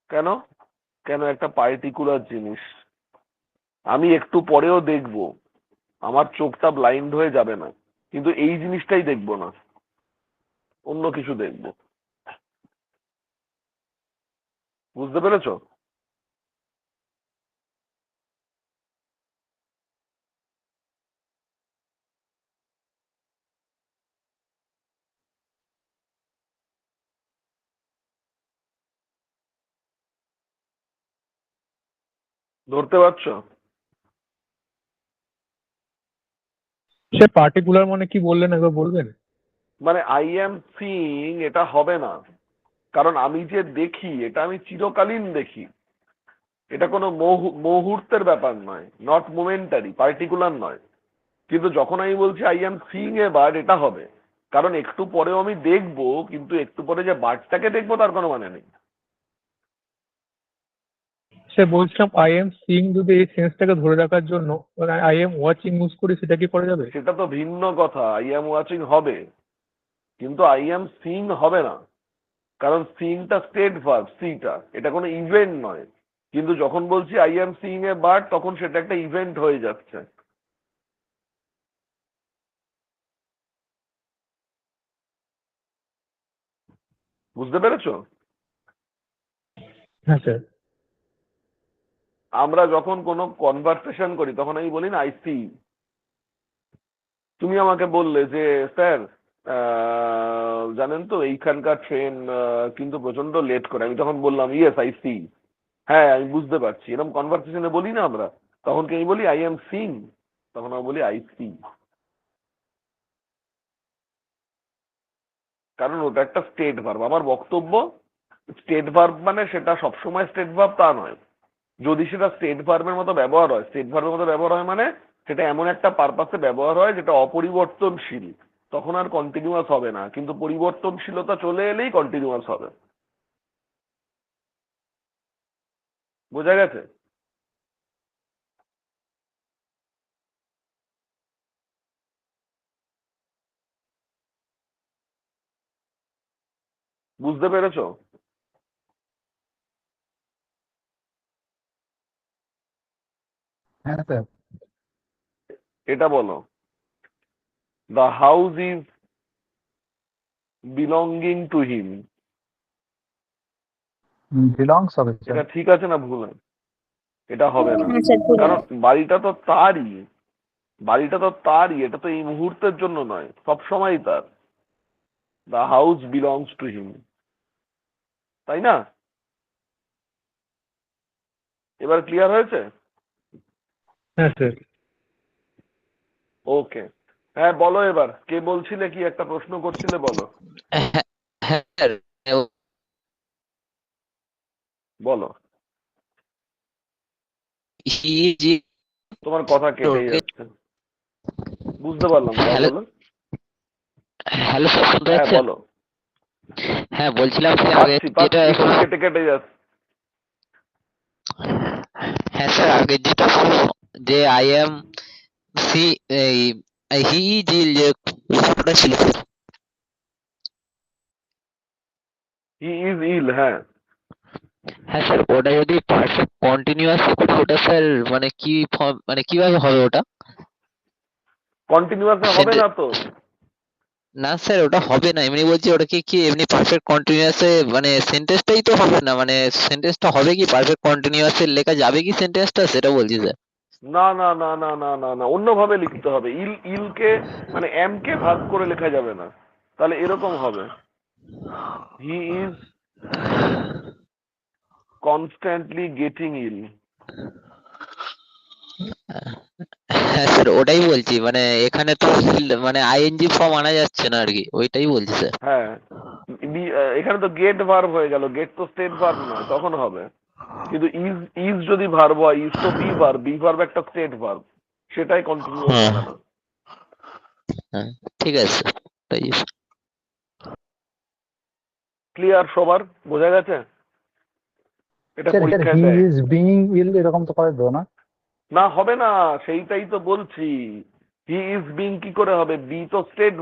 কেন? কেন? একটা পার্টিকুলার জিনিস আমি একটু পরেও দেখব, আমার চোখটা ব্লাইন্ড হয়ে যাবে না, কিন্তু এই জিনিসটাই দেখবো না, অন্য কিছু দেখবো। বুঝতে পেরেছো? ধরতে পারছো? স্যার পার্টিকুলার মানে কি বললেন, একবার বলবেন? মানে আই অ্যাম সিইং এটা হবে না, কারণ আমি যে দেখি এটা আমি চিরকালীন দেখি। এটা কোনো মুহূর্তের ব্যাপার নয়, নট মোমেন্টারি, পার্টিকুলার নয়। কিন্তু যখন আমি বলছি I am seeing a bird, এটা হবে। কারণ একটু পরেও আমি দেখবো, কিন্তু একটু পরে যে বার্ডটাকে দেখবো তার কোনো মানে নেই। স্যার বলছিলাম আই এম সিইং যদি এই সেন্সটাকে ধরে রাখার জন্য আই এম ওয়াচিং ইউজ করি, সেটা কি করা যাবে? সেটা তো ভিন্ন কথা, আই অ্যাম ওয়াচিং হবে, কিন্তু আই অ্যাম সিইং হবে না। কারণ সিইংটা স্টেট ভার্ব, সিটা এটা কোনো ইভেন্ট নয়। কিন্তু যখন বলছি I am seeing a bird, তখন সেটা একটা ইভেন্ট হয়ে যাচ্ছে। বুঝতে পেরেছো? হ্যাঁ স্যার। আমরা যখন কোনো কনভারসেশন করি তখন আমি বলি না আই সি। তুমি আমাকে বললে যে স্যার, জানেন তো এইখানকার ট্রেন কিন্তু প্রচন্ড লেট করে। আমি তখন বললাম ইয়েস আই সি, হ্যাঁ আমি বুঝতে পারছি। এরকম কনভারসেশনে বলি না আমরা? তখন কি আমি বলি আই এম সিং? তখন আমি বলি আই সি। কারণ ওটা একটা স্টেট ভার্ব। আমার বক্তব্য, স্টেট ভার্ব মানে সেটা সবসময় স্টেট ভার্ব তা নয়। যদি সেটা স্টেট ভার্বের মতো ব্যবহার হয়, স্টেট ভার্বের মতো ব্যবহার হয় মানে সেটা এমন একটা পারপাসে ব্যবহার হয় যেটা অপরিবর্তনশীল, তখন আর কন্টিনিউয়াস হবে না। কিন্তু পরিবর্তনশীলতা চলে এলেই কন্টিনিউয়াস হবে। বোঝা গেছে? বুঝতে পেরেছো? হ্যাঁ স্যার। এটা বলো, the house is belonging to him. Belongs হবে স্যার। এটা ঠিক আছে না ভুল? এটা হবে না, হ্যাঁ স্যার, ভুল কারণ হবে। বাড়িটা তো তারই। বাড়িটা তো তারই, এটা তো এই মুহূর্তের জন্য নয়, সব সময় তার। The house belongs to him, তাই না? এবার ক্লিয়ার হয়েছে? হ্যাঁ স্যার। ওকে, হ্যাঁ বলো। এবার কে বলছিলে, কি একটা প্রশ্ন করছিলে, বলো। হ্যাঁ হ্যাঁ স্যার, বলো, হি জি তোমার কথা কেটে যাচ্ছে, বুঝতে পারলাম না, হ্যালো বলো। হ্যালো স্যার, শুনতে হ্যাঁ পাচ্ছেন? বলো। হ্যাঁ, বলছিলাম যে আগে পাচ্ছি যেটা পাচ্ছি, এখন কিন্তু কেটে কেটে যাচ্ছে। হ্যাঁ স্যার, আগে যেটা যে আই এম সি এই হি জি যে ওটা ছিল স্যার। হি ইজ ইল, হ্যাঁ। হ্যাঁ স্যার, ওটা যদি পারফেক্ট কন্টিনিউয়াস করে ওটা স্যার মানে কি ফর্ম, মানে কিভাবে হবে ওটা? কন্টিনিউয়াস হবে না তো। না স্যার, ওটা হবে না, এমনি বলছি ওটাকে কি এমনি পারফেক্ট কন্টিনিউয়াসে মানে সেন্টেন্সটাই তো হবে না, মানে সেন্টেন্সটা হবে কি পারফেক্ট কন্টিনিউয়াসে লেখা যাবে কি সেন্টেন্সটা, সেটা বলছি স্যার। না না না না না না না, অন্যভাবে লিখতে হবে। ইলকে মানে এম কে ভাগ করে লেখা যাবে না, তাহলে এরকম হবে, হি ইজ কনস্ট্যান্টলি গেটিং ইল। হ্যাঁ স্যার, ওটাই বলছি, মানে এখানে তো মানে আইএনজি ফর্ম আনা যাচ্ছে না আর কি, ওইটাই বলছি স্যার। হ্যাঁ, এখানে তো গেট ভার্ব হয়ে গেল, গেট তো স্টেট ভার্ব নয়, তখন হবে। কিন্তু ইজ ইজ যদি ভার্ব হয়, ইজ তো বি ভার্ব একটা স্টেট ভার্ব, সেটাই কন্টিনিউয়াস হ্যাঁ হবে না। হ্যাঁ, ঠিক আছে স্যার, তাই। ক্লিয়ার সবার? বোঝা গেছে? এটা স্যার স্যার পরীক্ষায় হি দেয়। ইজ বিইং উইল এরকম তো করে দেবো না? না, হবে না, সেইটাই তো বলছি। হি ইজ বিং কি করে হবে? বি তো স্টেট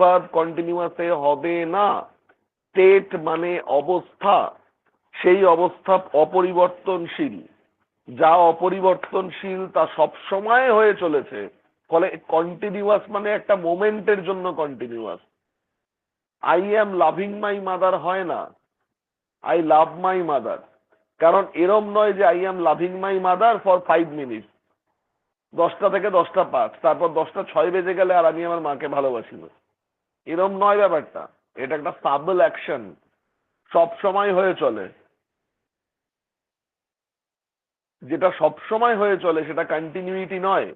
ভার্ব কন্টিনিউয়াসে হবে না। স্টেট মানে অবস্থা, সেই অবস্থা অপরিবর্তনশীল। যা অপরিবর্তনশীল তা সব সময় হয়ে চলেছে, ফলে কন্টিনিউয়াস মানে একটা মোমেন্টের জন্য continuous. I am loving my mother হয় না, আই লাভ মাই মাদার। কারণ এরম নয় যে I am loving my mother for 5 minute, 10টা থেকে 10টা 5, তারপর 10টা 6 বেজে গেলে আর আমি আমার মাকে ভালোবাসি না, এরম নয় ব্যাপারটা। এটা একটা সাবল অ্যাকশন, সব সময় হয়ে চলে। যেটা সব সময় হয়ে চলে সেটা কন্টিনিউইটি নয়,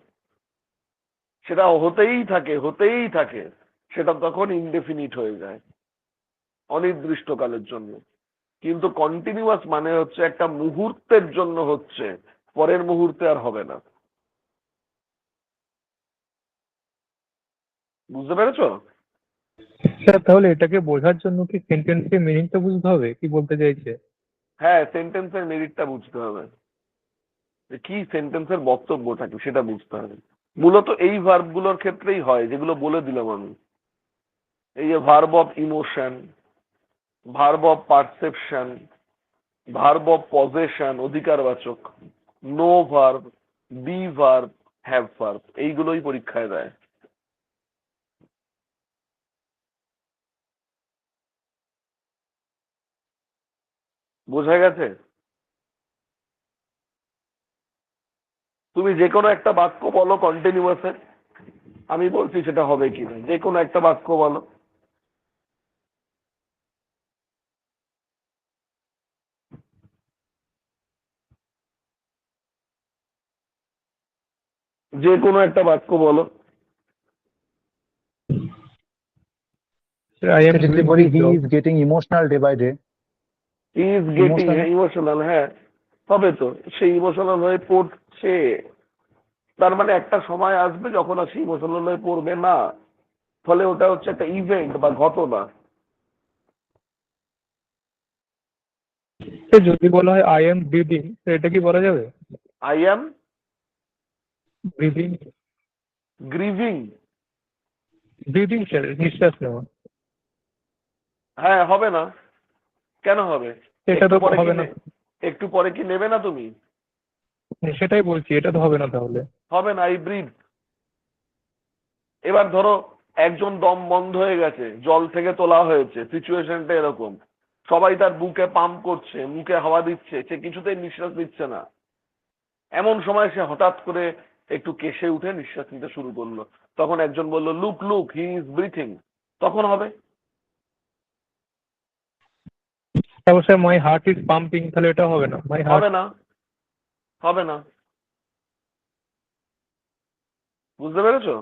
সেটা হতেই থাকে, সেটা তখন ইনডেফিনিট হয়ে যায়, অনির্দিষ্টকালের জন্য। কিন্তু কন্টিনিউয়াস মানে হচ্ছে একটা মুহূর্তের জন্য হচ্ছে, পরের মুহূর্তে আর হবে না। বুঝতে পেরেছো? স্যার তাহলে এটাকে বোঝার জন্য কি সেন্টেন্সের মিনিংটা বুঝতে হবে কি বলতে চাইছে? হ্যাঁ, সেন্টেন্সের মেরিটটা বুঝতে হবে, যে কি সেন্টেন্সের বক্তব্যটা কি সেটা বুঝতে হবে। মূলত এই ভার্বগুলোর ক্ষেত্রেই হয় যেগুলো বলে দিলাম আমি। এই যে verb of emotion, verb of perception, verb of possession অধিকারবাচক, know verb, be verb, have verb, এইগুলোই পরীক্ষায় দেয়। বোঝা গেছে? তুমি যে কোনো একটা বাক্য বলো কন্টিনিউয়াসে, আমি বলছি সেটা হবে কিনা। যে কোনো একটা বাক্য বলো। যে কোনো একটা বাক্য বলো। আই এম স্যার যদি ডুইং বলি this he job. Is getting emotional day by day, is getting, emotional. হ্যাঁ ইমোশনাল, হ্যাঁ হবে তো। সেই ইমোশনাল হয়ে পড়ছে, তার মানে একটা সময় আসবে যখন আর সেই ইমোশনাল হয়ে পড়বে না, ফলে ওটা হচ্ছে একটা ইভেন্ট বা ঘটনা। যদি বলা হয় আই এম ব্রিদিং, এটা কি বলা যাবে? I am breathing, grieving, breathing sir, নিঃশ্বাস নেওয়া। হ্যাঁ হবে না, কেন হবে? এটা একটু তো পরে কি হবে না। একটু পরে কি নেবে না তুমি? সেটাই বলছি, এটা তো হবে না তাহলে। হবে না, এই ব্রিথ। এবার ধরো একজন দম বন্ধ হয়ে গেছে, জল থেকে তোলা হয়েছে, সিচুয়েশনটা এরকম, সবাই তার বুকে পাম্প করছে, মুখে হাওয়া দিচ্ছে, সে কিছুতেই নিঃশ্বাস নিচ্ছে না। এমন সময় সে হঠাৎ করে একটু কেশে উঠে নিঃশ্বাস নিতে শুরু করলো, তখন একজন বলল look look he is breathing, তখন হবে? তারপর sir my heart is pumping, তাহলে এটা হবে না? My heart. হবে না, হবে না। বুঝতে পেরেছো?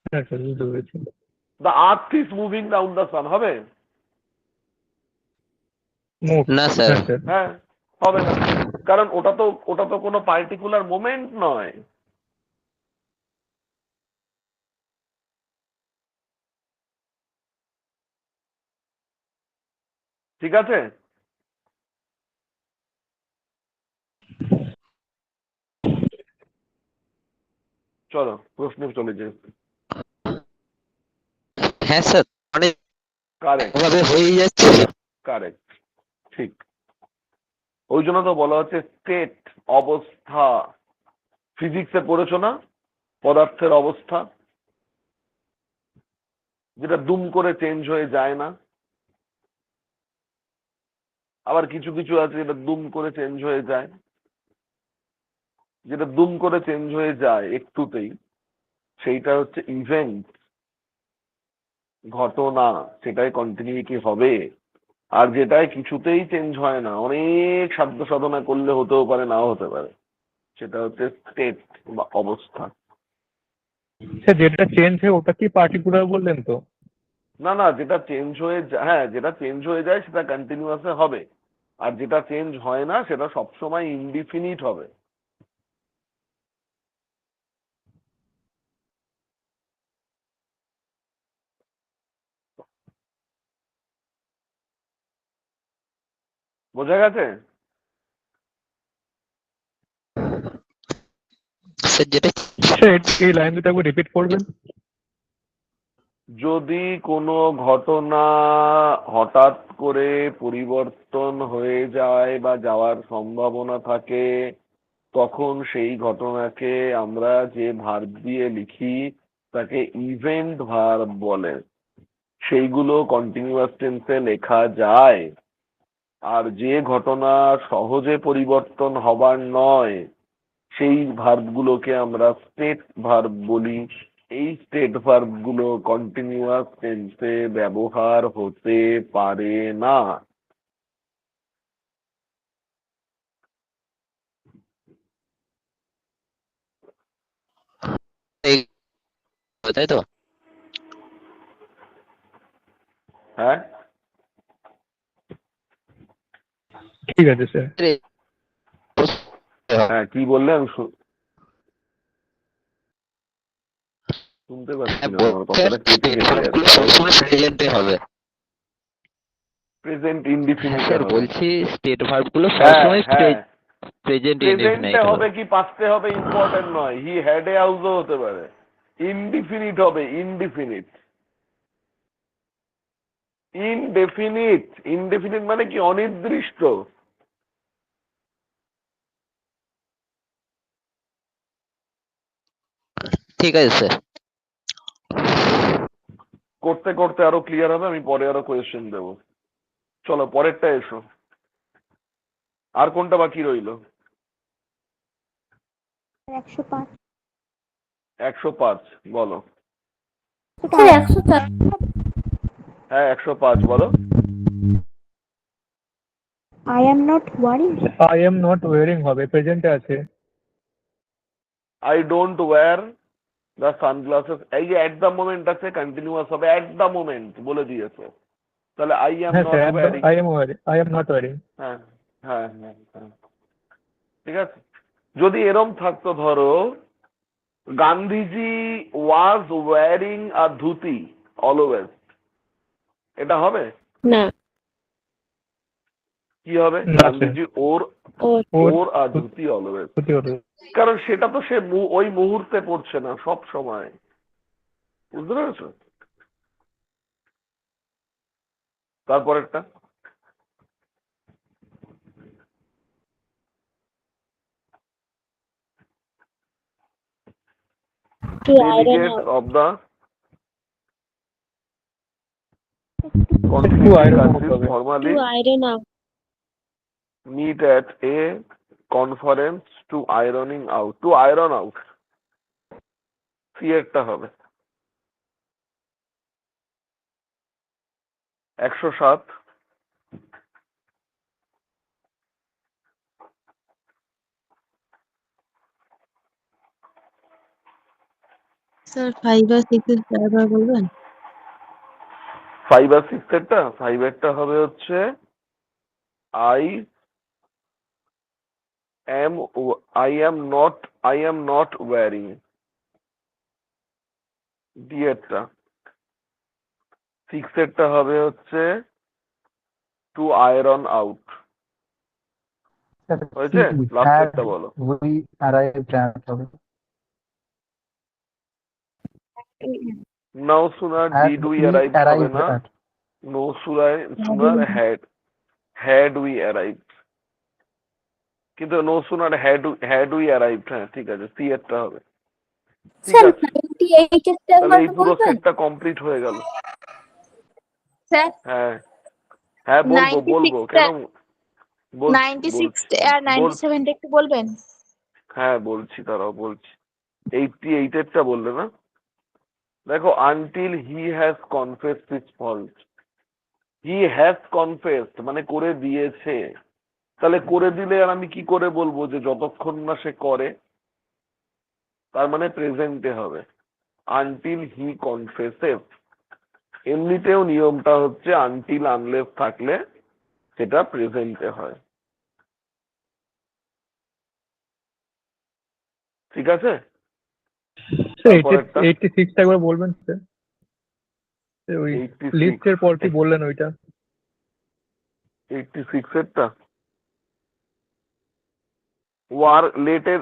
হ্যাঁ স্যার, বুঝতে পেরেছি। The earth is moving round the sun হবে? মুভ না স্যার হ্যাঁ স্যার হ্যাঁ, হবে না, কারণ ওটা তো কোনো পার্টিকুলার মোমেন্ট নয়। ঠিক আছে? চলো প্রশ্নে চলে যাই। হ্যাঁ স্যার মানে কারেক্ট, ওভাবে হয়ে যাচ্ছে। কারেক্ট, ঠিক। ওই জন্য তো বলা হচ্ছে স্টেট, অবস্থা। ফিজিক্সে পড়েছো না পদার্থের অবস্থা, যেটা দুম করে চেঞ্জ হয়ে যায় না। আবার কিছু কিছু আছে যেটা দুম করে চেঞ্জ হয়ে যায়। যেটা দুম করে চেঞ্জ হয়ে যায় একটুতেই, সেইটা হচ্ছে ইভেন্ট, ঘটনা, সেটাই কন্টিনিউটি হবে। আর যেটাই কিছুতেই চেঞ্জ হয় না, অনেক সাধ্য সাধনা করলে হতেও পারে, নাও হতে পারে, সেটা হচ্ছে স্টেট বা অবস্থা। স্যার যেটা চেঞ্জ হয় ওটা কি পার্টিকুলার বললেন তো? না না, যেটা চেঞ্জ হয়ে যায়, হ্যাঁ যেটা চেঞ্জ হয়ে যায় সেটা কন্টিনিউয়াস হবে। আর যেটা চেঞ্জ হয় না সেটা সবসময় ইনডিফিনিট হবে। বোঝা গেছে? স্যার যেটা স্যার এই লাইন দুটো একবার রিপিট করবেন। যদি কোনো ঘটনা হঠাৎ করে পরিবর্তন হয়ে যায় বা যাওয়ার সম্ভাবনা থাকে, তখন সেই ঘটনাকে আমরা যে ভার্ব দিয়ে লিখি তাকে ইভেন্ট ভার্ব বলে। সেইগুলো কন্টিনিউয়াস টেন্সে লেখা যায়। আর যে ঘটনা সহজে পরিবর্তন হবার নয়, সেই ভার্বগুলোকে আমরা স্টেট ভার্ব বলি। এই স্টেট ভার্বগুলো কন্টিনিউয়াস টেন্সে ব্যবহার হতে পারে না। তাই তো হ্যাঁ, ঠিক আছে স্যার। হ্যাঁ কি বললে আমি শুনতে পাচ্ছি না, আমার কথাটা কেটে কেটে যাচ্ছে। সবসময় প্রেজেন্টে হবে। প্রেজেন্ট হ্যাঁ ইনডিফিনিট স্যার হবে। বলছি স্টেট ভার্ব গুলো হ্যাঁ সবসময় হ্যাঁ, প্রেজেন্ট প্রেজেন্টে ইনডেফিনাইট হবে হবে। কি পাস্টে হবে ইম্পর্টেন্ট নয়। হি হ্যাড এ হাউসও হতে পারে। ইনডিফিনিট হবে, ইনডিফিনিট। ইনডেফিনিট, ইনডেফিনিট মানে কি? অনির্দিষ্ট। ঠিক আছে স্যার। করতে করতে আরো ক্লিয়ার হবে, আমি পরে আরো কোয়েশ্চেন দেবো। চলো পরেরটা এসো। আর কোনটা বাকি রইলো? 105 105 বলো। স্যার 104। হ্যাঁ 105 বলো। I am not worried. I am not worrying হবে, প্রেজেন্টে আছে। I don't wear the sunglasses, এই যে এট দ্য মোমেন্ট আছে, কন্টিনিউয়াস হবে, এট দ্য মোমেন্ট বলে দিয়েছে। তাহলে আই অ্যাম হ্যাঁ not sir wearing. I am worrying, I am not worrying. হ্যাঁ হ্যাঁ হ্যাঁ হ্যাঁ, ঠিক আছে। যদি এরম থাকতো, ধরো Gandhiji was wearing a dhoti always, এটা হবে? না কি হবে? না, স্যার। গান্ধীজি ওর ওর আ ধুতি অলওয়েজ। ক্ষতি হতো। কারণ সেটা তো সে ওই মুহূর্তে পড়ছে না, সব সময়। বুঝতে পেরেছো? তারপরেরটা to iron delegates out. of the To constituting iron out countries হবে। formally To iron out. meet at a conference to ironing out. To iron out, C একটা হবে। 107 স্যার 5 আর 6 এর ব্যবহার বলবেন? 5 আর 6 এরটা, 5 এরটা হবে হচ্ছে I I am not wearing D এরটা। Six এরটা হবে হচ্ছে টু আয়রন আউট। হয়েছে? লাস্টেরটা বলো। we arrived at হবে। No sooner Had did we we arrive হবে arrived না, at no sooner had we arrive, কিন্তু no sooner had we arrive. হ্যাঁ ঠিক আছে, সি এরটা হবে। ঠিক স্যার আছে, 98 এরটা তাহলে একবার এই পুরো বলবেন? সেটটা কমপ্লিট হয়ে গেল। স্যার হ্যাঁ হ্যাঁ বলবো 96 কেন বলছি 96 আর বলছি 97 একটু বলবেন? হ্যাঁ বলছি, তারাও বলছি। 88 এরটা বললে না? দেখো, until he has confessed his fault. He has confessed মানে করে দিয়েছে, তাহলে করে দিলে আর আমি কি করে বলবো যে যতক্ষণ না সে করে? তার মানে প্রেজেন্টে হবে, আনটিল হি কনফেসেস। এমনিতেও নিয়মটা হচ্ছে আনটিল আনলেস থাকলে সেটা প্রেজেন্টে হয়। ঠিক আছে, স্যার তারপরেরটা 86 টা একবার বলবেন স্যার? ওই 86 লিস্টের পর কি বললেন ওইটা? 86 এরটা ওয়ার লেটের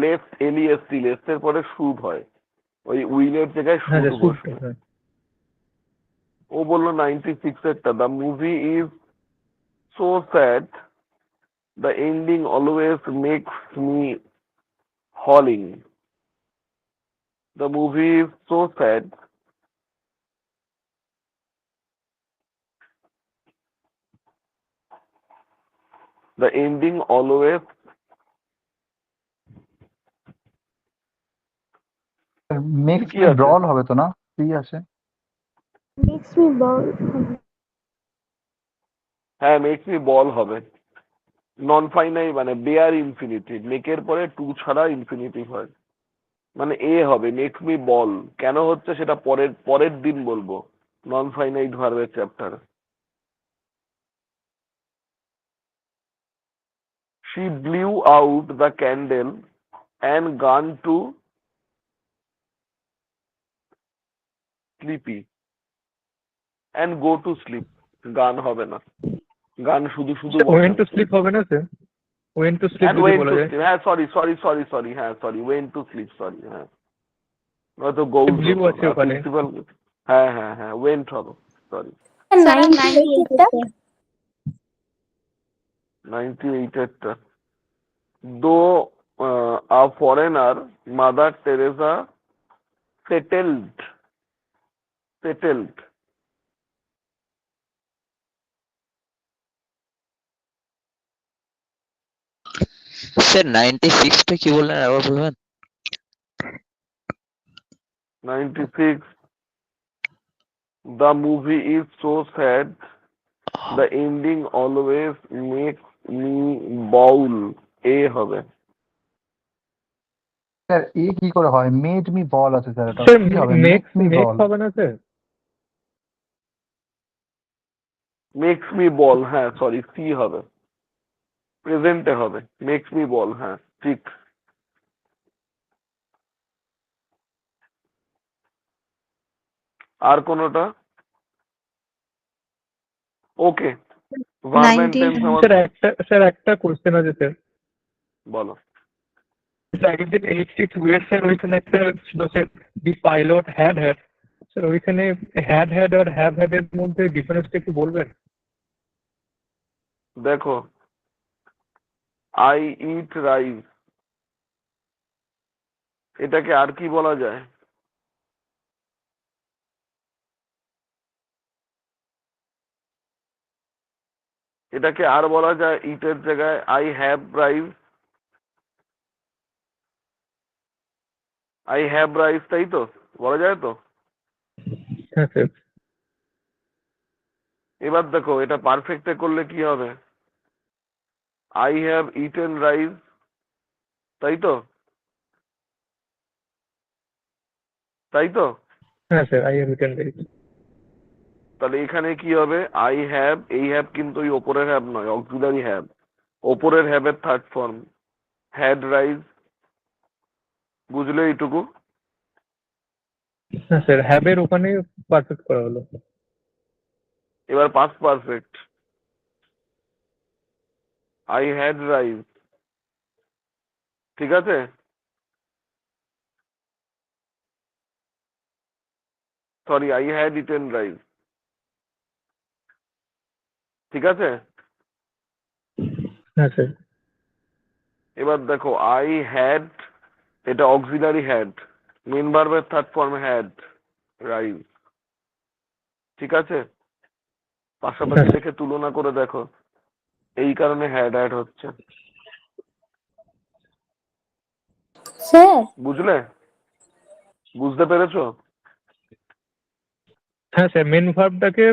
লেফট এলইএসটি, লেফটের পরে শুড হয়, ওই উইলের জায়গায় হ্যাঁ শুড স্যুট, বসবে। হ্যাঁ। ও বললো 96 এরটা, the movie is so sad the ending always makes me howling. The movie is so sad the ending always makes কি me আছে? brawl হবে তো না? কি আছে? Makes me ball. হ্যাঁ মেক্স মি বল হবে, নন ফাইনাই মানে বেয়ার ইনফিনিটিভ, মেকের পরে টু ছাড়া ইনফিনিটিভ হয়, মানে এ হবে মেক মি বল। কেন হচ্ছে সেটা পরের পরের দিন বলবো, নন ফাইনাইট ভার্বের chapter. She blew out the candle and gan to sleepy and go to sleep. Gan হবে না, গান শুধু শুধু ওয়েন টু বসাচ্ছে। স্লিপ হবে না sir? Went to sleep and যদি ওয়েন বলা টু যায়। স্লিপ, হ্যাঁ সরি হ্যাঁ sorry went to sleep, sorry হ্যাঁ, নয়তো গোজ ব্লিউ হতো, আছে আর ওখানে। প্রিন্সিপাল। হ্যাঁ ওয়েন্ট হবে, সরি। স্যার আর 98 98 এরটা? 98 এরটা, though a foreigner Mother Teresa settled settled. Sir 96 টা কি বললেন আরেকবার বলবেন? 96, the movie is so sad the ending always makes me bawl। এ হবে। স্যার এ কি করে হয়? মেড মি বল আছে স্যার, এটা স্যার কি হবে? মেক্স মেক মি মেক্স বল। হবে না স্যার? মেক্স মি বল, হ্যাঁ সরি সি হবে, প্রেজেন্টে হবে, মেক্স মি বল, হ্যাঁ ঠিক। আর কোনোটা? ওকে, ভার্ব এন্ড 90 টেন্স আমার স্যার একটা কোশ্চেন আছে স্যার। বলো। আগের দিন 86 ওয়েট স্যার ওইখানে একটা ছিল sir, the pilot had had. Sir ওইখানে হ্যাড আর হ্যাভ হ্যাড এর মধ্যে ডিফারেন্সটা একটু বলবেন? দেখো, আই ইট রাইস, এটাকে আর কি বলা যায়? এটাকে আর বলা যায় ইটের জায়গায় I have rice, I have rice, তাই তো বলা যায় তো? হ্যাঁ স্যার। এবার দেখো এটা পারফেক্টে করলে কি হবে, আই হ্যাভ ইটেন রাইস, তাই তো? তাই তো? হ্যাঁ sir, I have written right. তাহলে এখানে কি হবে? আই হ্যাভ, এই হ্যাভ কিন্তু ওই ওপরের হ্যাভ নয়, অক্সিলারি হ্যাভ। ওপরের হ্যাভের থার্ড ফর্ম হ্যাড রাইজ। বুঝলে এইটুকু? হ্যাঁ স্যার, হ্যাবের ওখানে পারফেক্ট করা হলো। এবার past perfect, I had rise. ঠিক আছে? Sorry, I had eaten rise. ঠিক আছে? হ্যাঁ স্যার। এবার দেখো, আই হ্যাড, এটা অক্সিলারি হ্যাড, মেন ভার্বের থার্ড ফর্ম হ্যাড রাইজ। ঠিক আছে? পাশাপাশি রেখে তুলনা করে দেখো, এই কারণে হ্যাড অ্যাড হচ্ছে। স্যার বুঝলে? বুঝতে পেরেছো? হ্যাঁ স্যার, মেন ভার্বটাকে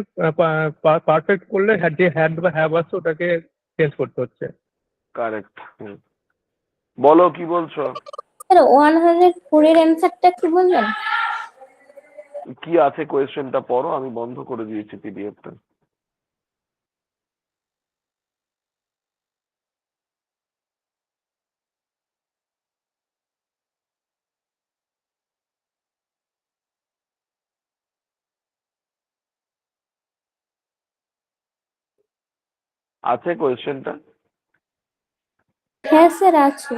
পারফেক্ট করলে যে হ্যাড বা হ্যাভ আছে ওটাকে চেঞ্জ করতে হচ্ছে। কারেক্ট। বলো কি বলছো? স্যার 104 এর অ্যান্সারটা কি বলবেন? কি আছে কোয়েশ্চেনটা পড়ো, আমি বন্ধ করে দিয়েছি পিডিএফটা। আছে কোয়েশ্চেনটা? হ্যাঁ স্যার আছে।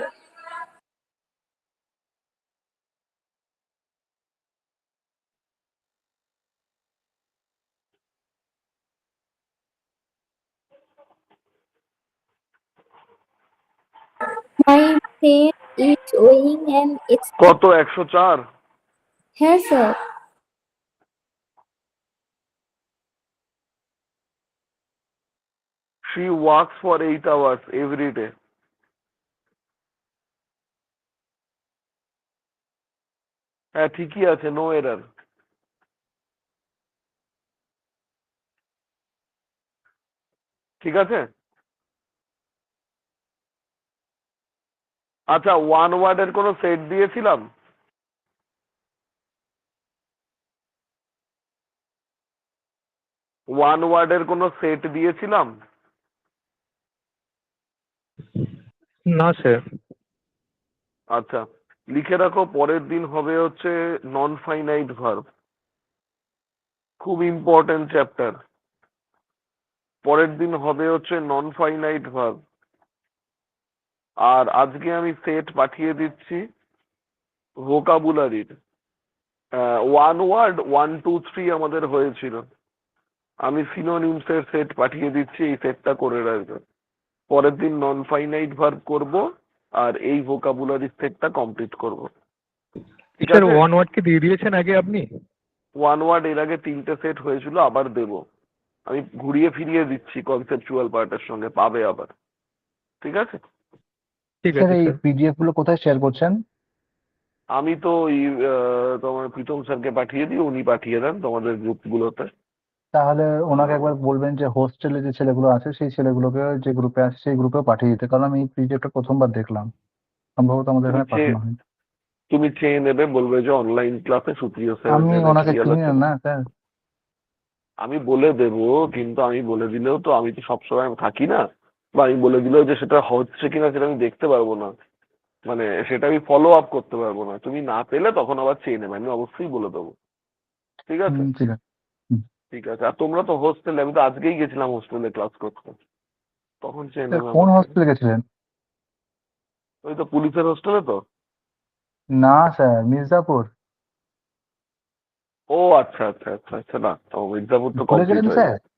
My friend is owing an কত? 104? হ্যাঁ sir. She works for 8 hours every day. হ্যাঁ ঠিকই আছে, নো এরার। ঠিক আছে? আচ্ছা, ওয়ান ওয়ার্ডের কোনো সেট দিয়েছিলাম? ওয়ান ওয়ার্ডের কোনো সেট দিয়েছিলাম? না স্যার। আচ্ছা, লিখে রাখো, পরের দিন হবে হচ্ছে নন ফাইনাইট ভার্ব। খুব ইম্পর্টেন্ট চ্যাপ্টার। পরের দিন হবে হচ্ছে নন ফাইনাইট ভার্ব। আর আজকে আমি সেট পাঠিয়ে দিচ্ছি ভোকাবুলারির। ওয়ান ওয়ার্ড 1 2 3 আমাদের হয়েছিল। আমি সিনোনিমসের সেট পাঠিয়ে দিচ্ছি, এই সেটটা করে রাখবে। পরের দিন নন ফাইনাইট ভার্ব করব, আর এই ভোকাবুলারির সেটটা কমপ্লিট করব। ঠিক স্যার আছে? ওয়ান ওয়ার্ড কি দিয়ে দিয়েছেন আগে আপনি? ওয়ান ওয়ার্ড এর আগে 3টে সেট হয়েছিল, আবার দেব। আমি ঘুরিয়ে ফিরিয়ে দিচ্ছি কনসেপচুয়াল পার্টের সঙ্গে, পাবে আবার। ঠিক আছে? ঠিক স্যার আছে এই স্যার। পিডিএফ গুলো কোথায় শেয়ার করছেন? আমি তো তোমার প্রীতম স্যারকে পাঠিয়ে দিই, উনি পাঠিয়ে দেন তোমাদের গ্রুপগুলোতে। তাহলে ওনাকে একবার বলবেন যে হোস্টেলে যে ছেলেগুলো আছে সেই ছেলেগুলোকে যে গ্রুপে আছে সেই গ্রুপেও পাঠিয়ে দিতে, কারণ আমি এই পিডিএফটা প্রথমবার দেখলাম, সম্ভবত আমাদের তুমি এখানে পাঠানো হয়নি। তুমি চেয়ে নেবে, বলবে যে অনলাইন ক্লাসে সুপ্রিয় স্যার আমি যে ওনাকে রিয়েল চিনি আছে। না স্যার। আমি বলে দেব, কিন্তু আমি বলে দিলেও তো আমি তো সবসময় থাকি না, বা আমি বলে দিলেও যে সেটা হচ্ছে কিনা সেটা আমি দেখতে পারবো না, মানে সেটা আমি ফলো আপ করতে পারবো না। তুমি না পেলে তখন আবার চেয়ে নেবে, আমি অবশ্যই বলে দেবো। ঠিক আছে? ঠিক আছে। ঠিক আছে। আর তোমরা তো হোস্টেলে, আমি তো আজকেই গেছিলাম হোস্টেলে ক্লাস করতে, তখন চেয়ে স্যার নেবে কোন আমার থেকে। হোস্টেলে গেছিলেন? ওই তো পুলিশের হোস্টেলে তো। না স্যার, মির্জাপুর। ও আচ্ছা আচ্ছা আচ্ছা আচ্ছা, না ও মির্জাপুর তো ভুলে কমপ্লিট গেলেন হয়ে স্যার? গেছে।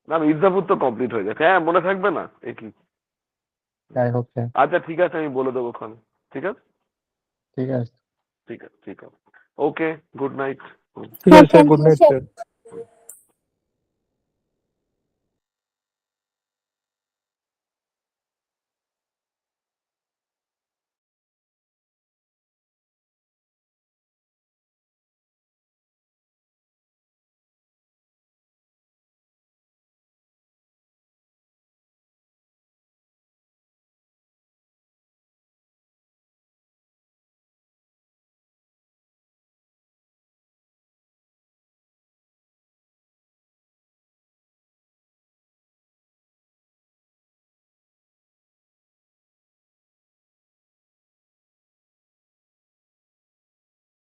না, মির্জাপুর তো কমপ্লিট হয়ে গেছে। হ্যাঁ, মনে থাকবে না এ কি? যাই হোক স্যার। আচ্ছা ঠিক আছে, আমি বলে দেবো ওখানে। ঠিক আছে? ঠিক আছে। ঠিক আছে, ঠিক আছে। Okay, good night. ঠিক হ্যাঁ আছে sir, thank good you night sir. Sir.